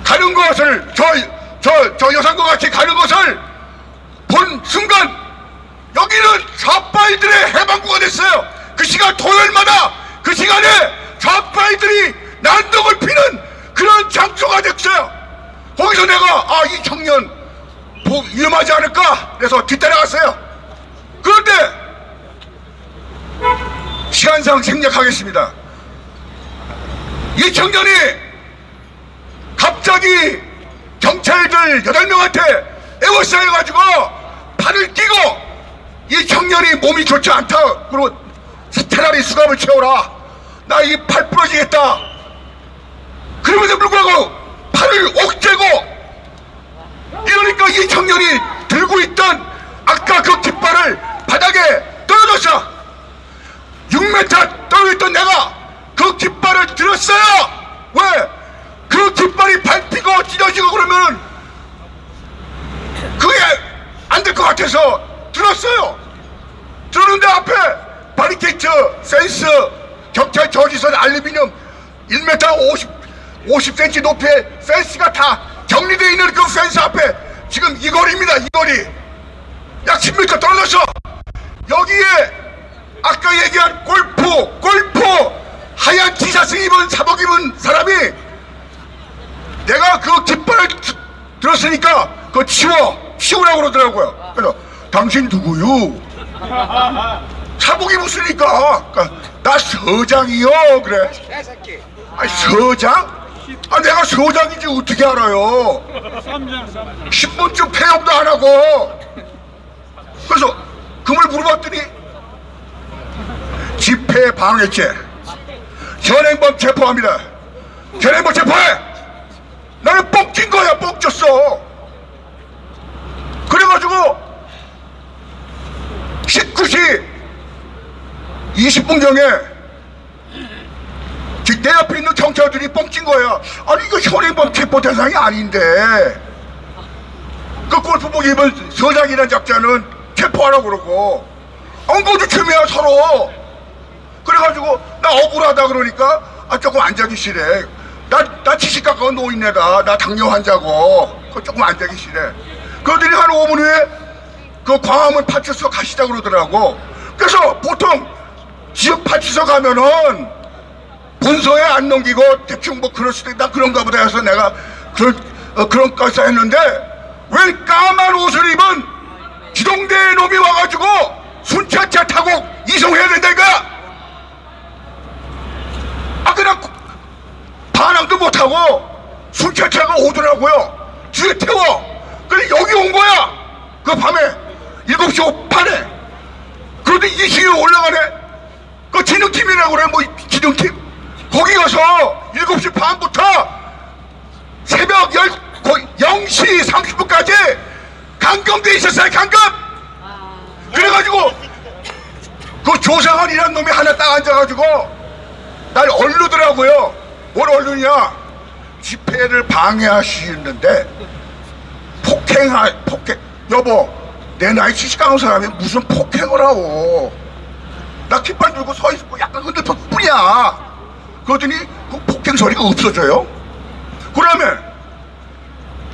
가는 것을 저 여성과 같이 가는 것을 본 순간 여기는 좌파이들의 해방구가 됐어요. 그 시간 토요일마다 그 시간에 좌파이들이 난동을 피는 그런 장소가 됐어요. 거기서 내가 이 청년 위험하지 않을까 그래서 뒤따라갔어요. 그런데 시간상 생략하겠습니다. 이 청년이 갑자기 경찰들 8명한테 에워싸여가지고 팔을 끼고 이 청년이 몸이 좋지 않다 그러고 차라리 수갑을 채워라 나 이 팔 부러지겠다 그러면서 불구하고 팔을 옥죄고 이러니까 이 청년이 들고 있던 아까 그 깃발을 바닥에 떨어졌어. 6m 떨어졌던 내가 그 깃발을 들었어요. 왜? 그 깃발이 밟히고 찢어지고 그러면 그게 안 될 것 같아서 들었어요. 들었는데 앞에 바리케이트, 펜스, 경찰 저지선 알루미늄 1m 50cm 높이의 펜스가 다 정리되어 있는 그 펜스 앞에 지금 이 거리입니다. 이 거리 약 10m 떨어졌어. 여기에 아까 얘기한 골프 하얀 티셔츠 입은 사복 입은 사람이 내가 그 깃발을 들었으니까 그거 치우라고 그러더라고요. 그래서 당신 누구요? 사복 입었으니까 나 서장이요. 그래. 아니 서장? 내가 서장인지 어떻게 알아요? 신분증 폐업도 안 하고. 그래서 그걸 물어봤더니 집회 방해죄 현행범 체포합니다. 현행범 체포해. 나는 뻥찐 거야. 뻥쳤어. 그래가지고 19시 20분경에 내 옆에 있는 경찰들이 뻥찐 거야. 아니 이거 현행범 체포 대상이 아닌데 그 골프복 입은 서장이라는 작자는 체포하라고 그러고 엉거주춤이야 서로. 그래가지고 나 억울하다 그러니까 조금 앉아기 싫어. 나 70 가까운 노인네다. 나 당뇨 환자고 조금 앉아기 싫어. 그러더니 한 5분 후에 그 광화문 파출소 가시자 그러더라고. 그래서 보통 지역 파출소 가면은 본소에 안 넘기고 대충 뭐 그럴 수도 있다 그런가 보다 해서 내가 그런 것을 했는데 왜 까만 옷을 입은 기동대 놈이 와가지고 순찰차 타고 이송해야 된다니까. 아 그냥 반항도 못하고 순찰차가 오더라고요. 뒤에 태워. 그래 여기 온 거야. 그 밤에 7시 반에. 그런데 이게 시위로 올라가네. 그 진흥팀이라고 그래. 뭐 진흥팀. 거기 가서 7시 반부터 새벽 0시 30분까지 감금돼 있었어요. 감금. 그래가지고 그 조상환이라는 놈이 하나 딱 앉아가지고 날 얼르더라고요. 뭘 얼르냐. 집회를 방해하시는데 폭행 여보 내 나이 70가운 사람이 무슨 폭행을 하고. 나 깃발 들고 서 있고 약간 흔들릴 뿐이야. 그러더니 그 폭행 소리가 없어져요. 그러면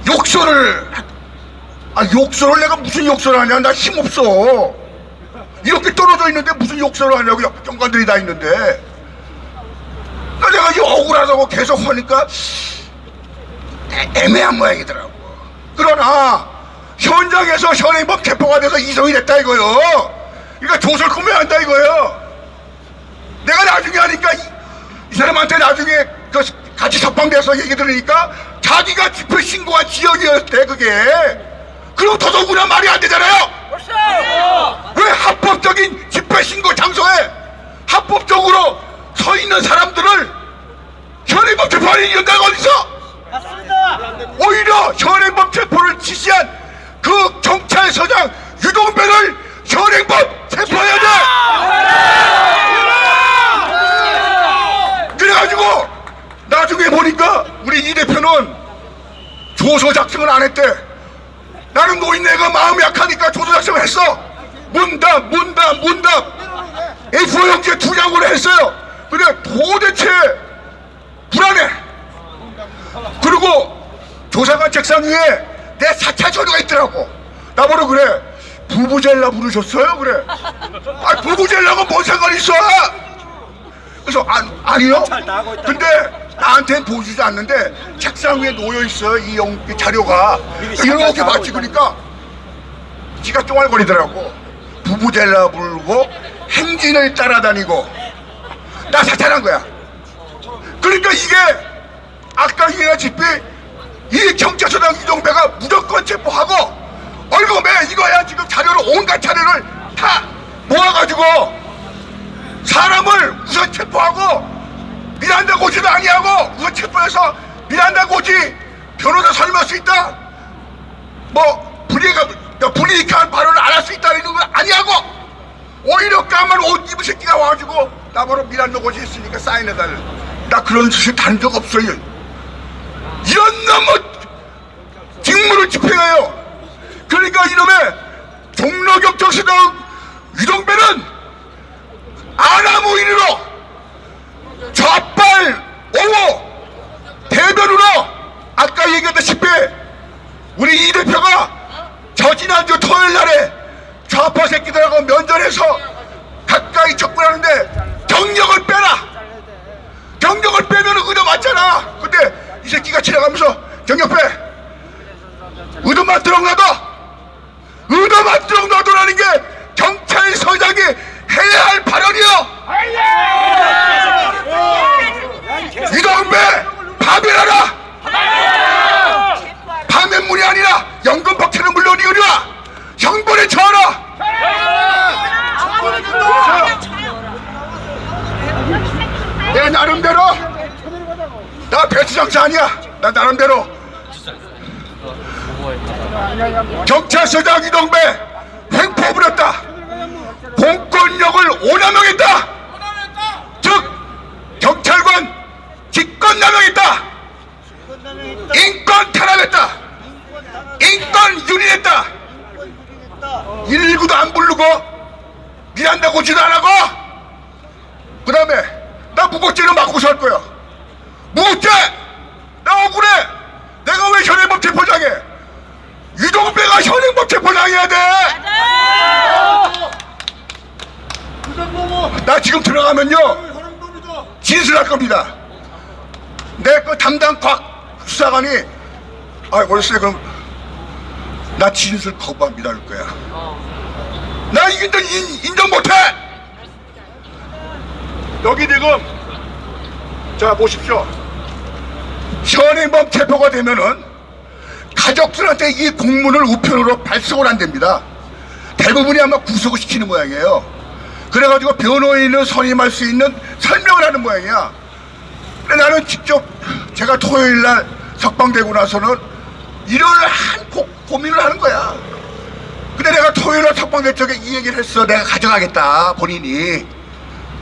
욕설을 내가 무슨 욕설을 하냐. 나 힘없어. 이렇게 떨어져 있는데 무슨 욕설을 하냐고. 옆에 경관들이 다 있는데. 그러니까 내가 이 억울하다고 계속 하니까 애매한 모양이더라고. 그러나 현장에서 현행범 체포가 돼서 이송이 됐다 이거요. 그러니까 조설 구매한다 이거요. 내가 나중에 하니까 이 사람한테 나중에 그 같이 석방돼서 얘기 들으니까 자기가 집회 신고한 지역이었대 그게. 그럼 더더구나 말이 안 되잖아요. 왜 합법적인 집회 신고 장소에 합법적으로 서 있는 사람들을 현행범 체포하는 이런다가 어딨어? 오히려 현행범 체포를 지시한 그 경찰서장 유동배를 현행범 체포해야 돼. 그래가지고 나중에 보니까 우리 이 대표는 조서 작성을 안 했대. 나는 노인네가 마음이 약하니까 조서 작성을 했어. 문답 A4 용지에 2장으로 했어요. 근데 도대체 불안해. 그리고 조사관 책상 위에 내 사찰 서류가 있더라고. 나보러 그래. 부부젤라 부르셨어요? 그래. 아 부부젤라가 뭔 상관이 있어? 그래서 아니요. 근데 나한테는 보여주지 않는데 책상 위에 놓여있어 이 자료가. 이렇게 막 찍으니까 지가 쫑알거리더라고. 부부젤라 부르고 행진을 따라다니고. 나 사찰한 거야. 그러니까 이게 아까 얘기했다시피 이 경찰서장 이동배가 무조건 체포하고 얼굴에 이거야. 지금 자료를 온갖 자료를 다 모아가지고 사람을 우선 체포하고 미란다 고지도 아니하고 우선 체포해서 미란다 고지 변호사 설명할 수 있다. 뭐 불이익한 발언을 안 할 수 있다 이런 거 아니하고 오히려 까만 옷 입은 새끼가 와가지고 나보러 미란다 고지 했으니까 사인해달래. 나 그런 짓을 다른 적 없어요. 이런 놈의 직무를 집행해요. 그러니까 이놈의 종로경찰서장 유동배는 아나무인으로 좌빨 옹호 대변으로 아까 얘기했다시피 우리 이 대표가 지난주 토요일날에 좌파 새끼들하고 면전에서 가까이 접근하는데 경력을 빼라. 경력을 빼면 의도 맞잖아. 근데 이 새끼가 지나가면서 경력 빼. 의도만 들어놔도라는 게 경찰서장이 해야 할 발언이요. 이동배 파면하라. 파면문이 아니라 연금 박태는 물론이거니와 형벌에 처하라. 내 나름대로 나 배추장사 아니야. 나 나름대로 경찰서장 이동배 횡포 부렸다. 공권력을 오남용했다. 즉 경찰관 직권남용했다. 인권 탄압했다. 인권 유린했다. 119도 안 부르고 미란다 고지도 안 하고. 그 다음에 나 무고죄로 맞고 살 거야. 무고죄 나 억울해. 내가 왜 현행범 체포장해? 유동배가 현행범 체포장해야 돼. 하면요 진술할 겁니다. 내 그 담당 수사관이 원래 그럼 나 진술 거부합니다 할 거야. 나 인정 못해. 여기 지금 자 보십시오. 현행범 체포가 되면은 가족들한테 이 공문을 우편으로 발송을 한답니다. 대부분이 아마 구속을 시키는 모양이에요. 그래가지고 변호인을 선임할 수 있는 설명을 하는 모양이야. 근데 나는 직접 제가 토요일날 석방되고 나서는 일요일날 고민을 하는 거야. 근데 내가 토요일날 석방될 적에 이 얘기를 했어. 내가 가져가겠다. 본인이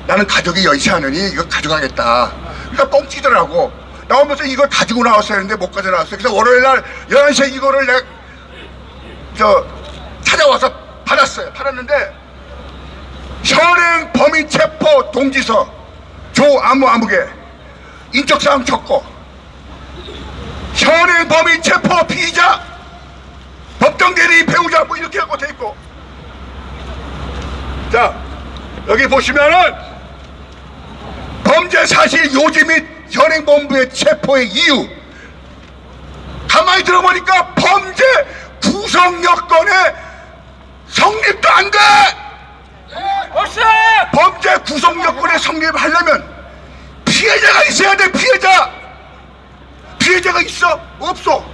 나는 가족이 여의치않으니 이거 가져가겠다. 그러니까 뻥치더라고. 나오면서 이걸 가지고 나왔어야 했는데 못 가져 나왔어요. 그래서 월요일날 11시에 이거를 내가 찾아와서 받았어요. 받았는데 현행 범인 체포 동지서 아무개 인적사항 적고 현행 범인 체포 피의자 법정 대리 배우자 뭐 이렇게 하고 돼 있고. 자 여기 보시면은 범죄 사실 요지 및 현행범부의 체포의 이유 가만히 들어보니까 범죄 구성 여건의 성립도 안 돼. 범죄 구성 여건의 성립하려면 피해자가 있어야 돼. 피해자가 있어? 없어.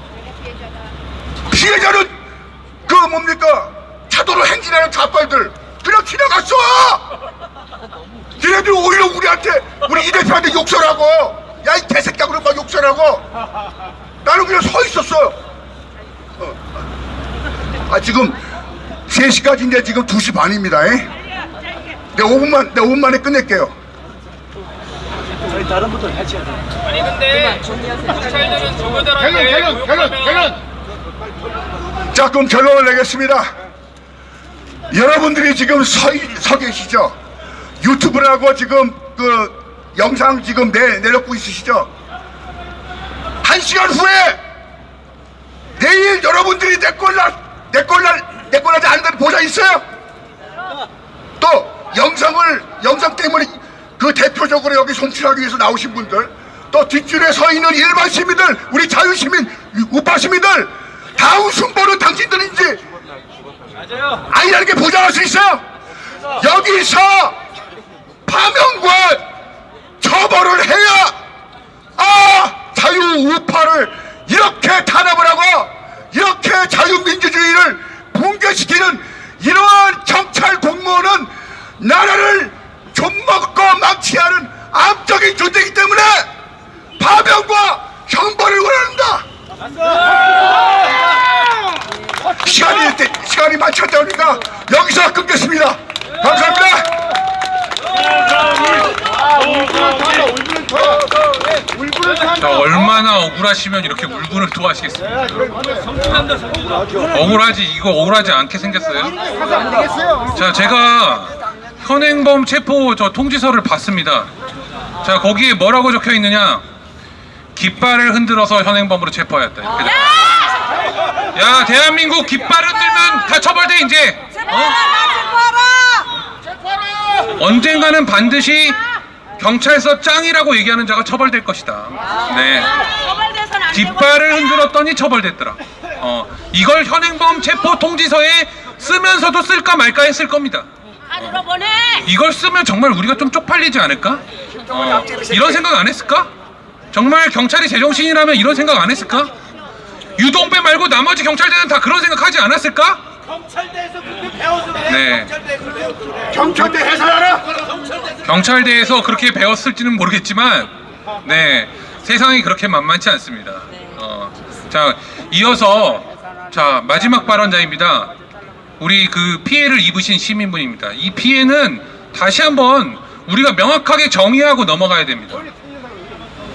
피해자는 그 뭡니까 차도로 행진하는 좌빨들 그냥 지나갔어. 얘네들 오히려 우리 이 대표한테 욕설하고 야 이 개새끼야 그러고 막 욕설하고 나는 그냥 서 있었어요. 지금 3시까지인데 지금 2시 반입니다. 내 5분 만에 끝낼게요. 아니 근데 경찰들은 저거들한테 결론. 자 그럼 결론을 내겠습니다. 여러분들이 지금 서 계시죠? 유튜브라고 지금 그 영상 지금 내놓고 있으시죠? 1시간 후에 내일 여러분들이 내 꼴 나지 않는다는 보장 있어요? 또 영상 때문에 그 대표적으로 여기 송출하기 위해서 나오신 분들 또 뒷줄에 서 있는 일반 시민들 우리 자유시민 우파 시민들 다 웃음보는 당신들인지 아니라는 게 보장할 수 있어요? 여기서 파면과 처벌을 해야 자유 우파를 이렇게 탄압을 하고 이렇게 자유민주주의를 붕괴시키는 이러한 경찰 공무원은 나라를 좀먹고 망치하는 암적인 존재이기 때문에 파면과 형벌을 원한다. 시간이 많지 않다 보니까 여기서 끊겠습니다. 감사합니다. 자, 얼마나 억울하시면 이렇게 울분을 토하시겠습니까? 억울하지 않게 생겼어요? 자, 제가 현행범 체포 통지서를 봤습니다. 자, 거기에 뭐라고 적혀 있느냐? 깃발을 흔들어서 현행범으로 체포하였다. 이렇게 야, 대한민국 깃발 흔들면 다 처벌돼 이제. 언젠가는 반드시 경찰서 짱이라고 얘기하는 자가 처벌될 것이다. 네. 깃발을 흔들었더니 처벌됐더라. 이걸 현행범 체포 통지서에 쓰면서도 쓸까 말까 했을 겁니다. 이걸 쓰면 정말 우리가 좀 쪽팔리지 않을까? 이런 생각 안 했을까? 정말 경찰이 제정신이라면 이런 생각 안 했을까? 유동배 말고 나머지 경찰대는 다 그런 생각 하지 않았을까? 경찰대에서 그렇게 배웠으면 네. 경찰대 해설하라. 경찰대에서 그렇게 배웠을지는 모르겠지만, 네, 세상이 그렇게 만만치 않습니다. 자, 이어서 자 마지막 발언자입니다. 우리 그 피해를 입으신 시민분입니다. 이 피해는 다시 한번 우리가 명확하게 정의하고 넘어가야 됩니다.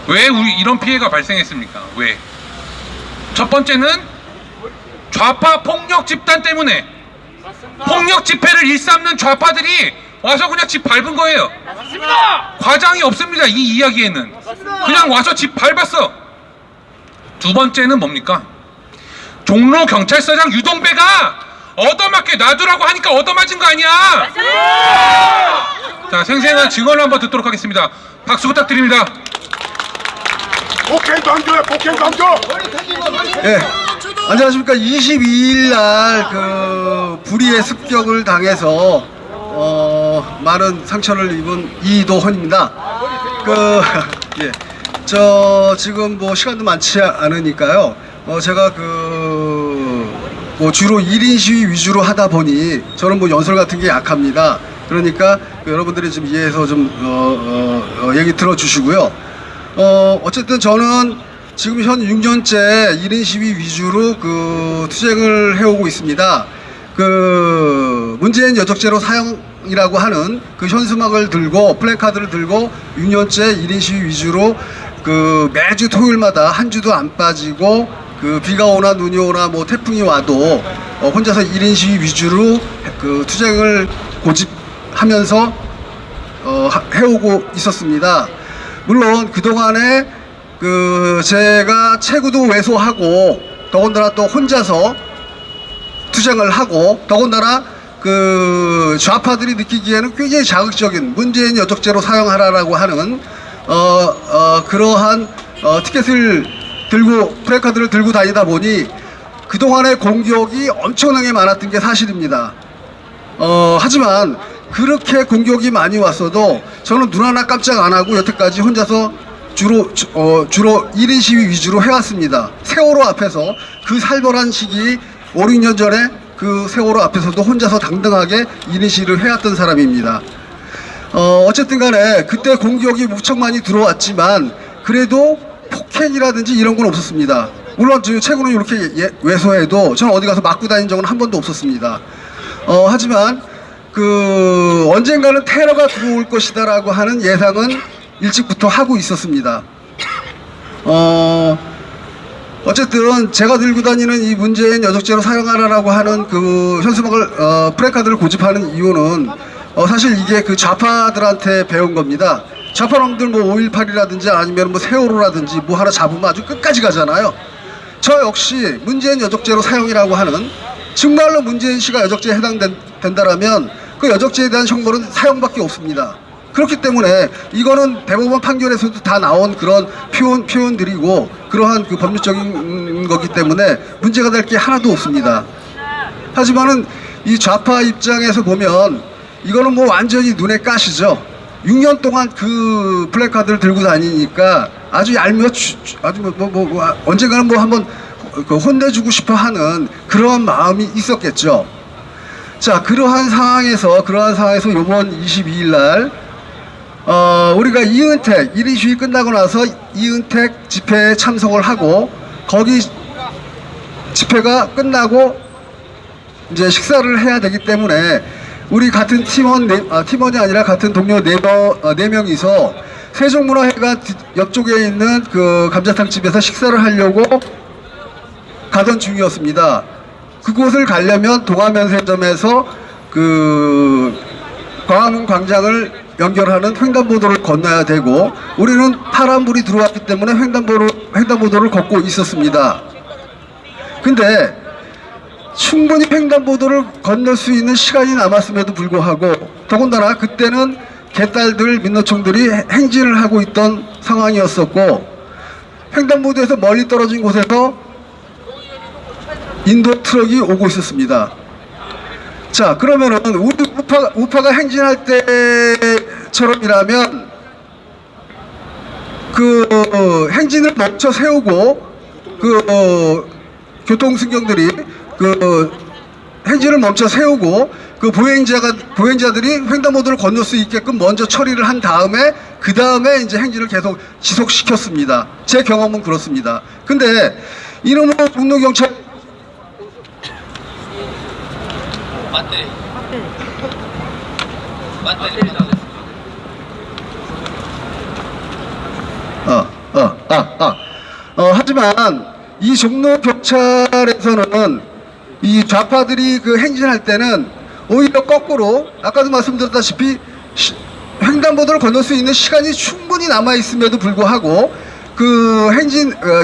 왜 이런 피해가 발생했습니까? 왜? 첫 번째는 좌파 폭력 집단 때문에 폭력 집회를 일삼는 좌파들이 와서 그냥 집 밟은 거예요. 과장이 없습니다. 이 이야기에는 그냥 와서 집 밟았어. 두 번째는 뭡니까? 종로 경찰서장 유동배가 얻어맞게 놔두라고 하니까 얻어맞은 거 아니야? 자, 생생한 증언을 한번 듣도록 하겠습니다. 박수 부탁드립니다. 폭행 강조야, 폭행 강조. 예, 안녕하십니까. 22일 날 그 불의의 습격을 당해서 많은 상처를 입은 이도헌입니다. 예, 저 지금 뭐 시간도 많지 않으니까요. 제가 뭐 주로 1인 시위 위주로 하다 보니 저는 뭐 연설 같은 게 약합니다. 그러니까 여러분들이 좀 이해해서 좀 얘기 들어주시고요. 어쨌든 저는 지금 현 6년째 1인 시위 위주로 투쟁을 해오고 있습니다. 문재인 여적죄로 사형이라고 하는 현수막을 들고 플래카드를 들고 6년째 1인 시위 위주로 매주 토요일마다 한 주도 안 빠지고 비가 오나 눈이 오나 뭐 태풍이 와도 혼자서 1인 시위 위주로 투쟁을 고집하면서 해오고 있었습니다. 물론 그동안에 제가 체구도 왜소하고 더군다나 또 혼자서 투쟁을 하고 더군다나 좌파들이 느끼기에는 굉장히 자극적인 문재인 여적죄로 사용하라라고 하는 그러한 티켓을 들고 플래카드를 들고 다니다 보니 그동안의 공격이 엄청나게 많았던 게 사실입니다. 하지만 그렇게 공격이 많이 왔어도 저는 눈 하나 깜짝 안 하고 여태까지 혼자서 주로 1인 시위 위주로 해왔습니다. 세월호 앞에서 그 살벌한 시기 5, 6년 전에 세월호 앞에서도 혼자서 당당하게 1인 시위를 해왔던 사람입니다. 어쨌든 간에 그때 공격이 무척 많이 들어왔지만 그래도 폭행이라든지 이런 건 없었습니다. 물론 최근에 이렇게 왜소해도 저는 어디 가서 맞고 다닌 적은 한 번도 없었습니다. 하지만 언젠가는 테러가 들어올 것이다라고 하는 예상은 일찍부터 하고 있었습니다. 어쨌든 제가 들고 다니는 이 문재인 여적죄로 사용하라라고 하는 현수막을 플래카드를 고집하는 이유는 사실 이게 좌파들한테 배운 겁니다. 좌파놈들 뭐 5.18이라든지 아니면 뭐 세월호라든지 뭐 하나 잡으면 아주 끝까지 가잖아요. 저 역시 문재인 여적죄로 사용이라고 하는 정말로 문재인 씨가 여적죄에 해당된다라면 그 여적죄에 대한 형벌은 사형밖에 없습니다. 그렇기 때문에 이거는 대법원 판결에서도 다 나온 그런 표현들이고 그러한 법률적인 거기 때문에 문제가 될 게 하나도 없습니다. 하지만은 이 좌파 입장에서 보면 이거는 뭐 완전히 눈에 가시죠. 6년 동안 플래카드를 들고 다니니까 아주 언젠가는 뭐 한번 혼내주고 싶어 하는 그런 마음이 있었겠죠. 자, 그러한 상황에서 이번 22일 날 우리가 이은택 1인 시위 끝나고 나서 이은택 집회에 참석을 하고 거기 집회가 끝나고 이제 식사를 해야 되기 때문에 우리 같은 팀원이 아니라 같은 동료 4명이서 세종문화회관 옆쪽에 있는 감자탕 집에서 식사를 하려고 가던 중이었습니다. 그곳을 가려면 동화면세점에서 광화문 광장을 연결하는 횡단보도를 건너야 되고 우리는 파란불이 들어왔기 때문에 횡단보도를 걷고 있었습니다. 근데 충분히 횡단보도를 건널 수 있는 시간이 남았음에도 불구하고 더군다나 그때는 개딸들 민노총들이 행진을 하고 있던 상황이었었고 횡단보도에서 멀리 떨어진 곳에서 인도 트럭이 오고 있었습니다. 자, 그러면은 우리 우파가 행진할 때처럼이라면 행진을 멈춰 세우고 교통승경들이 행진을 멈춰 세우고 보행자들이 횡단보도를 건널 수 있게끔 먼저 처리를 한 다음에 그 다음에 이제 행진을 계속 지속시켰습니다. 제 경험은 그렇습니다. 근데 이놈의 공로경찰 하지만 이 종로 경찰에서는 이 좌파들이 행진할 때는 오히려 거꾸로 아까도 말씀드렸다시피 횡단보도를 건널 수 있는 시간이 충분히 남아 있음에도 불구하고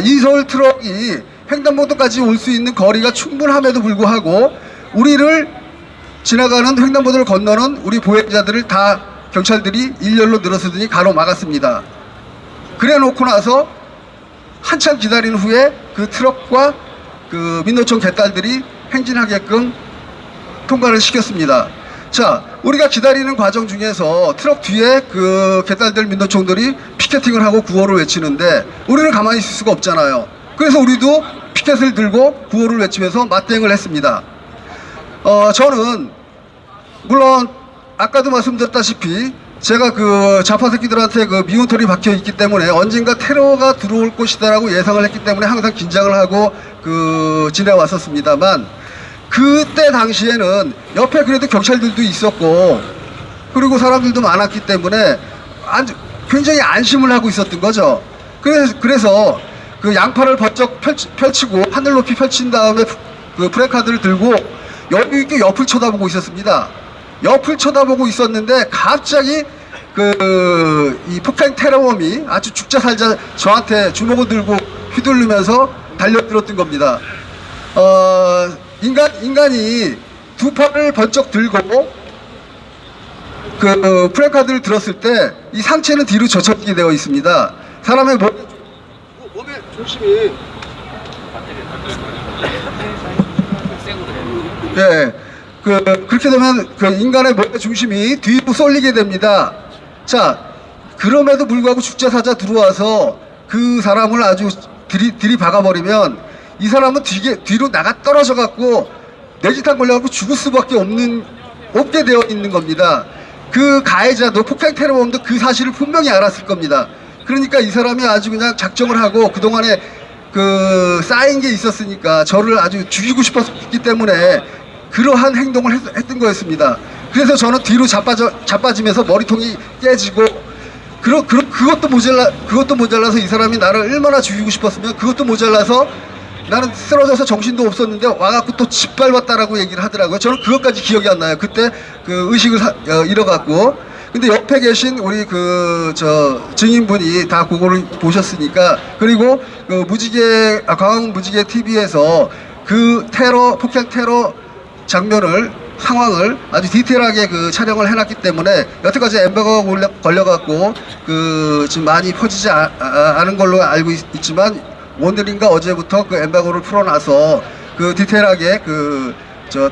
이서울 트럭이 횡단보도까지 올 수 있는 거리가 충분함에도 불구하고 우리를 지나가는 횡단보도를 건너는 우리 보행자들을 다 경찰들이 일렬로 늘어서더니 가로막았습니다. 그래 놓고 나서 한참 기다린 후에 그 트럭과 그 민노총 개딸들이 행진하게끔 통과를 시켰습니다. 자, 우리가 기다리는 과정 중에서 트럭 뒤에 그 개딸들 민노총들이 피켓팅을 하고 구호를 외치는데 우리는 가만히 있을 수가 없잖아요. 그래서 우리도 피켓을 들고 구호를 외치면서 맞대응을 했습니다. 저는 물론 아까도 말씀드렸다시피 제가 그 좌파 새끼들한테 그 미운 털이 박혀 있기 때문에 언젠가 테러가 들어올 것이다라고 예상을 했기 때문에 항상 긴장을 하고 그 지내왔었습니다만, 그때 당시에는 옆에 그래도 경찰들도 있었고 그리고 사람들도 많았기 때문에 굉장히 안심을 하고 있었던 거죠. 그래서 그 양팔을 번쩍 펼치고 하늘 높이 펼친 다음에 그 프레카드를 들고 여유 있게 옆을 쳐다보고 있었습니다. 옆을 쳐다보고 있었는데 갑자기 이 폭행 테러범이 아주 죽자 살자 저한테 주먹을 들고 휘둘르면서 달려들었던 겁니다. 인간이 두 팔을 번쩍 들고 그 프레카드를 들었을 때 이 상체는 뒤로 젖혀지게 되어 있습니다. 사람의 몸의 중심이 예, 그렇게 되면 그 인간의 몸의 중심이 뒤로 쏠리게 됩니다. 자, 그럼에도 불구하고 죽자사자 들어와서 그 사람을 아주 들이박아버리면 이 사람은 뒤로 나가 떨어져 갖고 뇌지탕 걸려갖고 죽을 수밖에 없게 되어 있는 겁니다. 그 가해자도 폭행 테러범도 그 사실을 분명히 알았을 겁니다. 그러니까 이 사람이 아주 그냥 작정을 하고 그동안에 그 쌓인 게 있었으니까 저를 아주 죽이고 싶었기 때문에 그러한 행동을 했던 거였습니다. 그래서 저는 뒤로 자빠지면서 머리통이 깨지고 그것도 모자라서 이 사람이 나를 얼마나 죽이고 싶었으면 그것도 모자라서 나는 쓰러져서 정신도 없었는데 와갖고 또 짓밟았다라고 얘기를 하더라고요. 저는 그것까지 기억이 안 나요. 그때 그 의식을 잃어갖고. 근데 옆에 계신 우리 증인분이 다 그거를 보셨으니까, 그리고 그 광화문 무지개 TV에서 그 폭행 테러 상황을 아주 디테일하게 그 촬영을 해놨기 때문에 여태까지 엠버거가 걸려갖고 지금 많이 퍼지지 않은 걸로 알고 있지만 오늘인가 어제부터 그 엠바고를 풀어놔서 그 디테일하게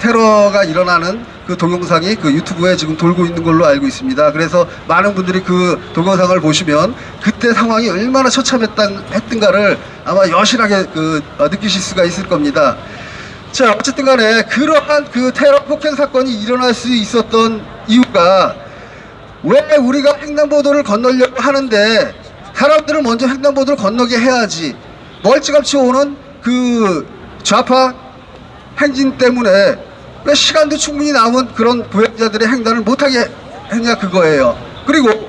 테러가 일어나는 그 동영상이 그 유튜브에 지금 돌고 있는 걸로 알고 있습니다. 그래서 많은 분들이 그 동영상을 보시면 그때 상황이 얼마나 처참했던가를 아마 여실하게 느끼실 수가 있을 겁니다. 자, 어쨌든 간에 그러한 그 테러 폭행 사건이 일어날 수 있었던 이유가, 왜 우리가 횡단보도를 건너려고 하는데 사람들을 먼저 횡단보도를 건너게 해야지 멀찌감치 오는 그 좌파 행진 때문에 왜 시간도 충분히 남은 그런 보행자들의 횡단을 못하게 했냐 그거예요. 그리고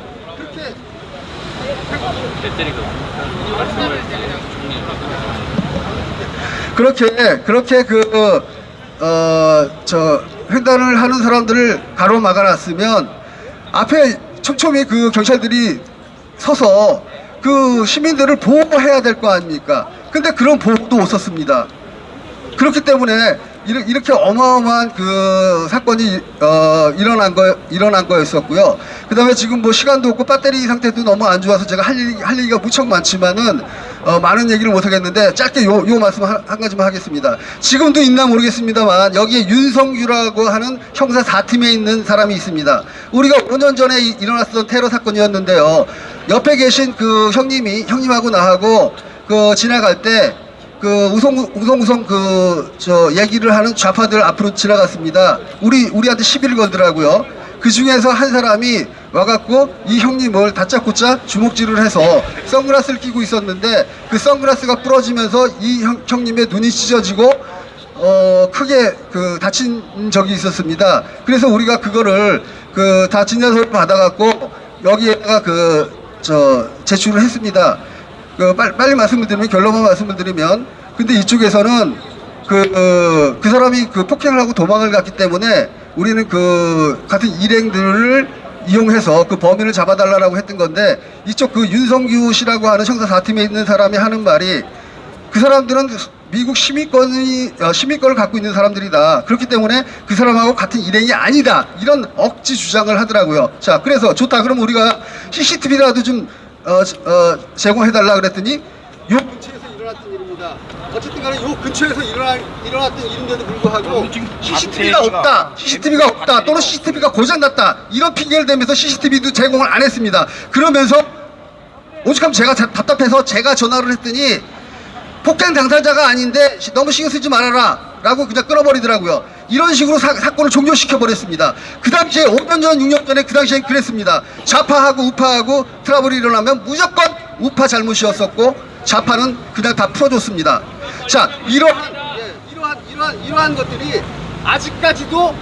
그렇게 횡단을 하는 사람들을 가로막아놨으면 앞에 촘촘히 그 경찰들이 서서 그 시민들을 보호해야 될 거 아닙니까? 근데 그런 보호도 없었습니다. 그렇기 때문에 이렇게 어마어마한 그 사건이 일어난 거였었고요. 그 다음에 지금 뭐 시간도 없고 배터리 상태도 너무 안 좋아서 제가 할 얘기가 무척 많지만은 많은 얘기를 못 하겠는데 짧게 요 말씀 한 가지만 하겠습니다. 지금도 있나 모르겠습니다.만 여기에 윤성규라고 하는 형사 4팀에 있는 사람이 있습니다. 우리가 5년 전에 일어났던 테러 사건이었는데요. 옆에 계신 그 형님하고 나하고 지나갈 때 우성우성 얘기를 하는 좌파들 앞으로 지나갔습니다. 우리한테 시비를 걸더라고요. 그 중에서 한 사람이 와갖고 이 형님을 다짜고짜 주먹질을 해서 선글라스를 끼고 있었는데 그 선글라스가 부러지면서 이 형님의 눈이 찢어지고 크게 다친 적이 있었습니다. 그래서 우리가 그거를 다 진단서를 받아갖고 여기에다가 제출을 했습니다. 빨리 말씀을 드리면, 결론만 말씀을 드리면, 근데 이쪽에서는 그 사람이 폭행을 하고 도망을 갔기 때문에 우리는 같은 일행들을 이용해서 그 범인을 잡아달라고 했던 건데, 이쪽 윤성규 씨라고 하는 형사 4팀에 있는 사람이 하는 말이, 그 사람들은 미국 시민권을 갖고 있는 사람들이다. 그렇기 때문에 그 사람하고 같은 일행이 아니다. 이런 억지 주장을 하더라고요. 자, 그래서 좋다. 그럼 우리가 CCTV라도 좀 제공해달라 그랬더니 요 근처에서 일어났던 일입니다. 어쨌든 간에 요 근처에서 일어났던 일인데도 불구하고 CCTV가 없다. CCTV가 없다. 또는 CCTV가 고장났다. 이런 핑계를 대면서 CCTV도 제공을 안 했습니다. 그러면서 오죽하면 제가 답답해서 제가 전화를 했더니 폭행 당사자가 아닌데 너무 신경 쓰지 말아라 라고 그냥 끊어버리더라고요. 이런 식으로 사건을 종료시켜버렸습니다. 그 당시에 5년 전 6년 전에 그 당시엔 그랬습니다. 좌파하고 우파하고 트러블이 일어나면 무조건 우파 잘못이었었고 좌파는 그냥 다 풀어줬습니다. 자, 이러한 것들이 아직까지도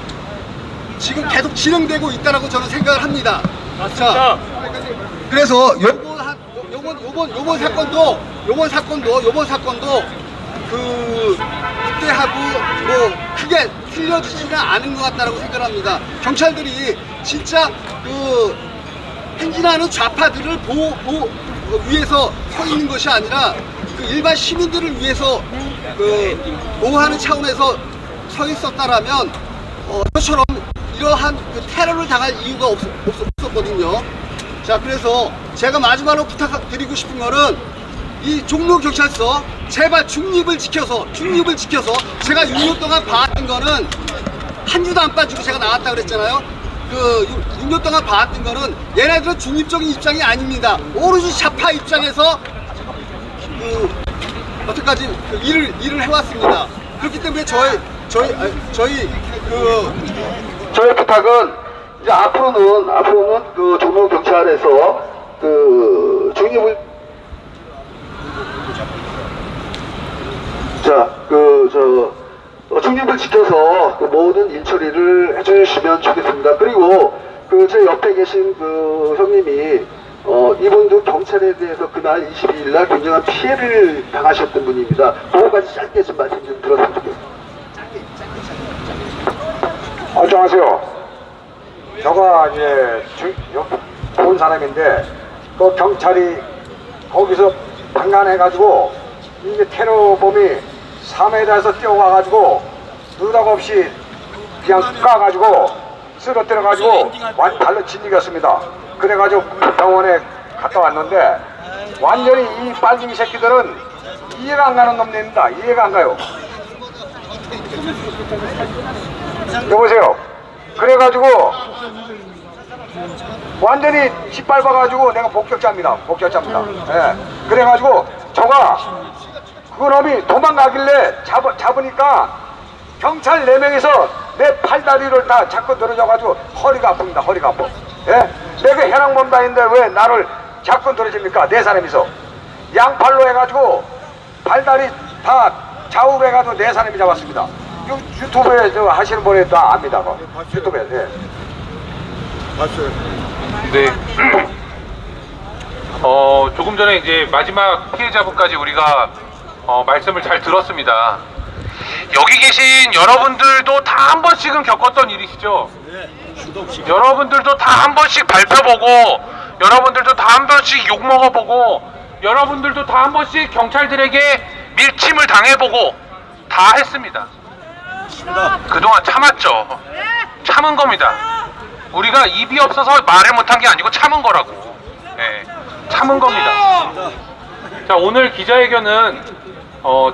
지금 계속 진행되고 있다라고 저는 생각을 합니다. 자, 그래서 요번 사건도 그때하고 뭐 크게 틀려지지는 않은 것 같다라고 생각합니다. 경찰들이 진짜 그 행진하는 좌파들을 위해서 서 있는 것이 아니라 그 일반 시민들을 위해서 보호하는 차원에서 서 있었다라면 저처럼 이러한 그 테러를 당할 이유가 없었거든요. 자, 그래서 제가 마지막으로 부탁드리고 싶은 거는 이 종로경찰서 제발 중립을 지켜서 제가 6년 동안 봐왔던 거는 한 주도 안 빠지고 제가 나왔다 그랬잖아요. 그 6년 동안 봐왔던 거는 얘네들은 중립적인 입장이 아닙니다. 오로지 좌파 입장에서 여태까지 일을 해왔습니다. 그렇기 때문에 저희 부탁은 이제 앞으로는 그 종로 경찰에서 그 중립을 중립을 지켜서 그 모든 일 처리를 해주시면 좋겠습니다. 그리고 그 제 옆에 계신 그 형님이 이분도 경찰에 대해서 그날 22일 날 굉장한 피해를 당하셨던 분입니다. 그거까지 짧게 좀 말씀 좀 들었으면 좋겠습니다. 안녕하세요. 저가 이제 본 사람인데 그 경찰이 거기서 방관해가지고 이게 테러범이 3m에서 뛰어와가지고 느닷없이 그냥 까가지고 쓰러뜨려가지고 발로 진이겼습니다. 그래가지고 병원에 갔다 왔는데 완전히 이 빨갱이 새끼들은 이해가 안 가는 놈들입니다. 이해가 안 가요. 여보세요. 그래가지고 완전히 짓밟아가지고 내가 복격자입니다. 예. 그래가지고 저가 그 놈이 도망가길래 잡으니까 경찰 4명이서 내 팔다리를 다 잡고 늘어져가지고 허리가 아픕니다. 허리가 아파. 예? 내가 해랑범단인데 왜 나를 잡고 늘어집니까? 4사람이서 양팔로 해가지고 팔다리 다 좌우로 해가지고 4사람이 잡았습니다. 유튜브에 저 하시는 분이 다 압니다. 유튜브에. 네. 봤어요. 네. 조금 전에 이제 마지막 피해자분까지 우리가 말씀을 잘 들었습니다. 여기 계신 여러분들도 다 한 번씩은 겪었던 일이시죠? 여러분들도 다 한 번씩 발표보고, 여러분들도 다 한 번씩 욕먹어보고, 여러분들도 다 한 번씩 경찰들에게 밀침을 당해보고 다 했습니다. 그동안 참았죠. 참은 겁니다. 우리가 입이 없어서 말을 못한 게 아니고 참은 거라고. 네, 참은 겁니다. 자, 오늘 기자회견은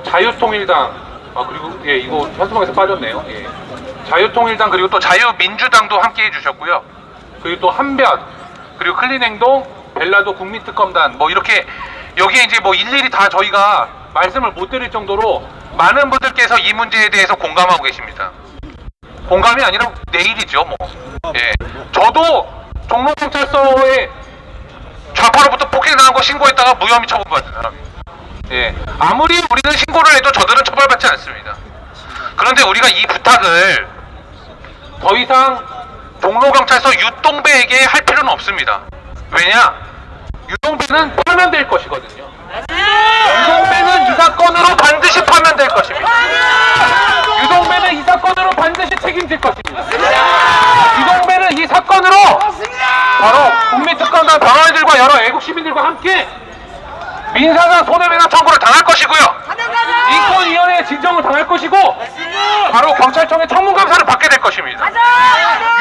자유통일당, 그리고 예, 이거 현수막에서 빠졌네요. 예. 자유통일당 그리고 또 자유민주당도 함께 해주셨고요. 그리고 또 한변, 그리고 클린행동, 벨라도 국민특검단, 뭐 이렇게 여기에 이제 뭐 일일이 다 저희가 말씀을 못 드릴 정도로 많은 분들께서 이 문제에 대해서 공감하고 계십니다. 공감이 아니라 내일이죠, 뭐. 예. 저도 종로경찰서에 좌파로부터 폭행당한 거 신고했다가 무혐의 처분받은 사람입니다. 예. 아무리 우리는 신고를 해도 저들은 처벌받지 않습니다. 그런데 우리가 이 부탁을 더 이상 종로경찰서 유동배에게 할 필요는 없습니다. 왜냐? 유동배는 파면될 것이거든요. 유동배는 이 사건으로 반드시 파면될 것입니다. 유동배는 이 사건으로 반드시 책임질 것입니다. 유동배는 이 사건으로 바로 국민특검단 변호인들과 여러 애국 시민들과 함께 민사상 손해배상 청구를 당할 것이고요. 인권위원회 손해배상을 당할 것이고 바로 경찰청의 청문감사를 받게 될 것입니다.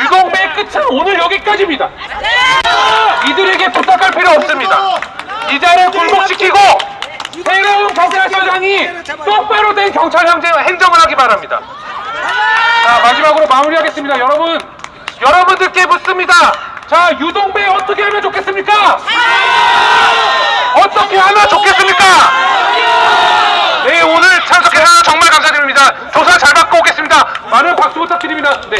유동배의 끝은 오늘 여기까지입니다. 이들에게 부탁할 필요 없습니다. 이 자를 굴복시키고 새로운 경찰서장이 똑바로 된 경찰 행정을 하기 바랍니다. 자, 마지막으로 마무리하겠습니다. 여러분들께 묻습니다. 자, 유동배 어떻게 하면 좋겠습니까? 어떻게 하면 좋겠습니까? 네, 오늘 참석해주셔서 정말 감사드립니다. 조사 잘 받고 오겠습니다. 많은 박수 부탁드립니다. 네.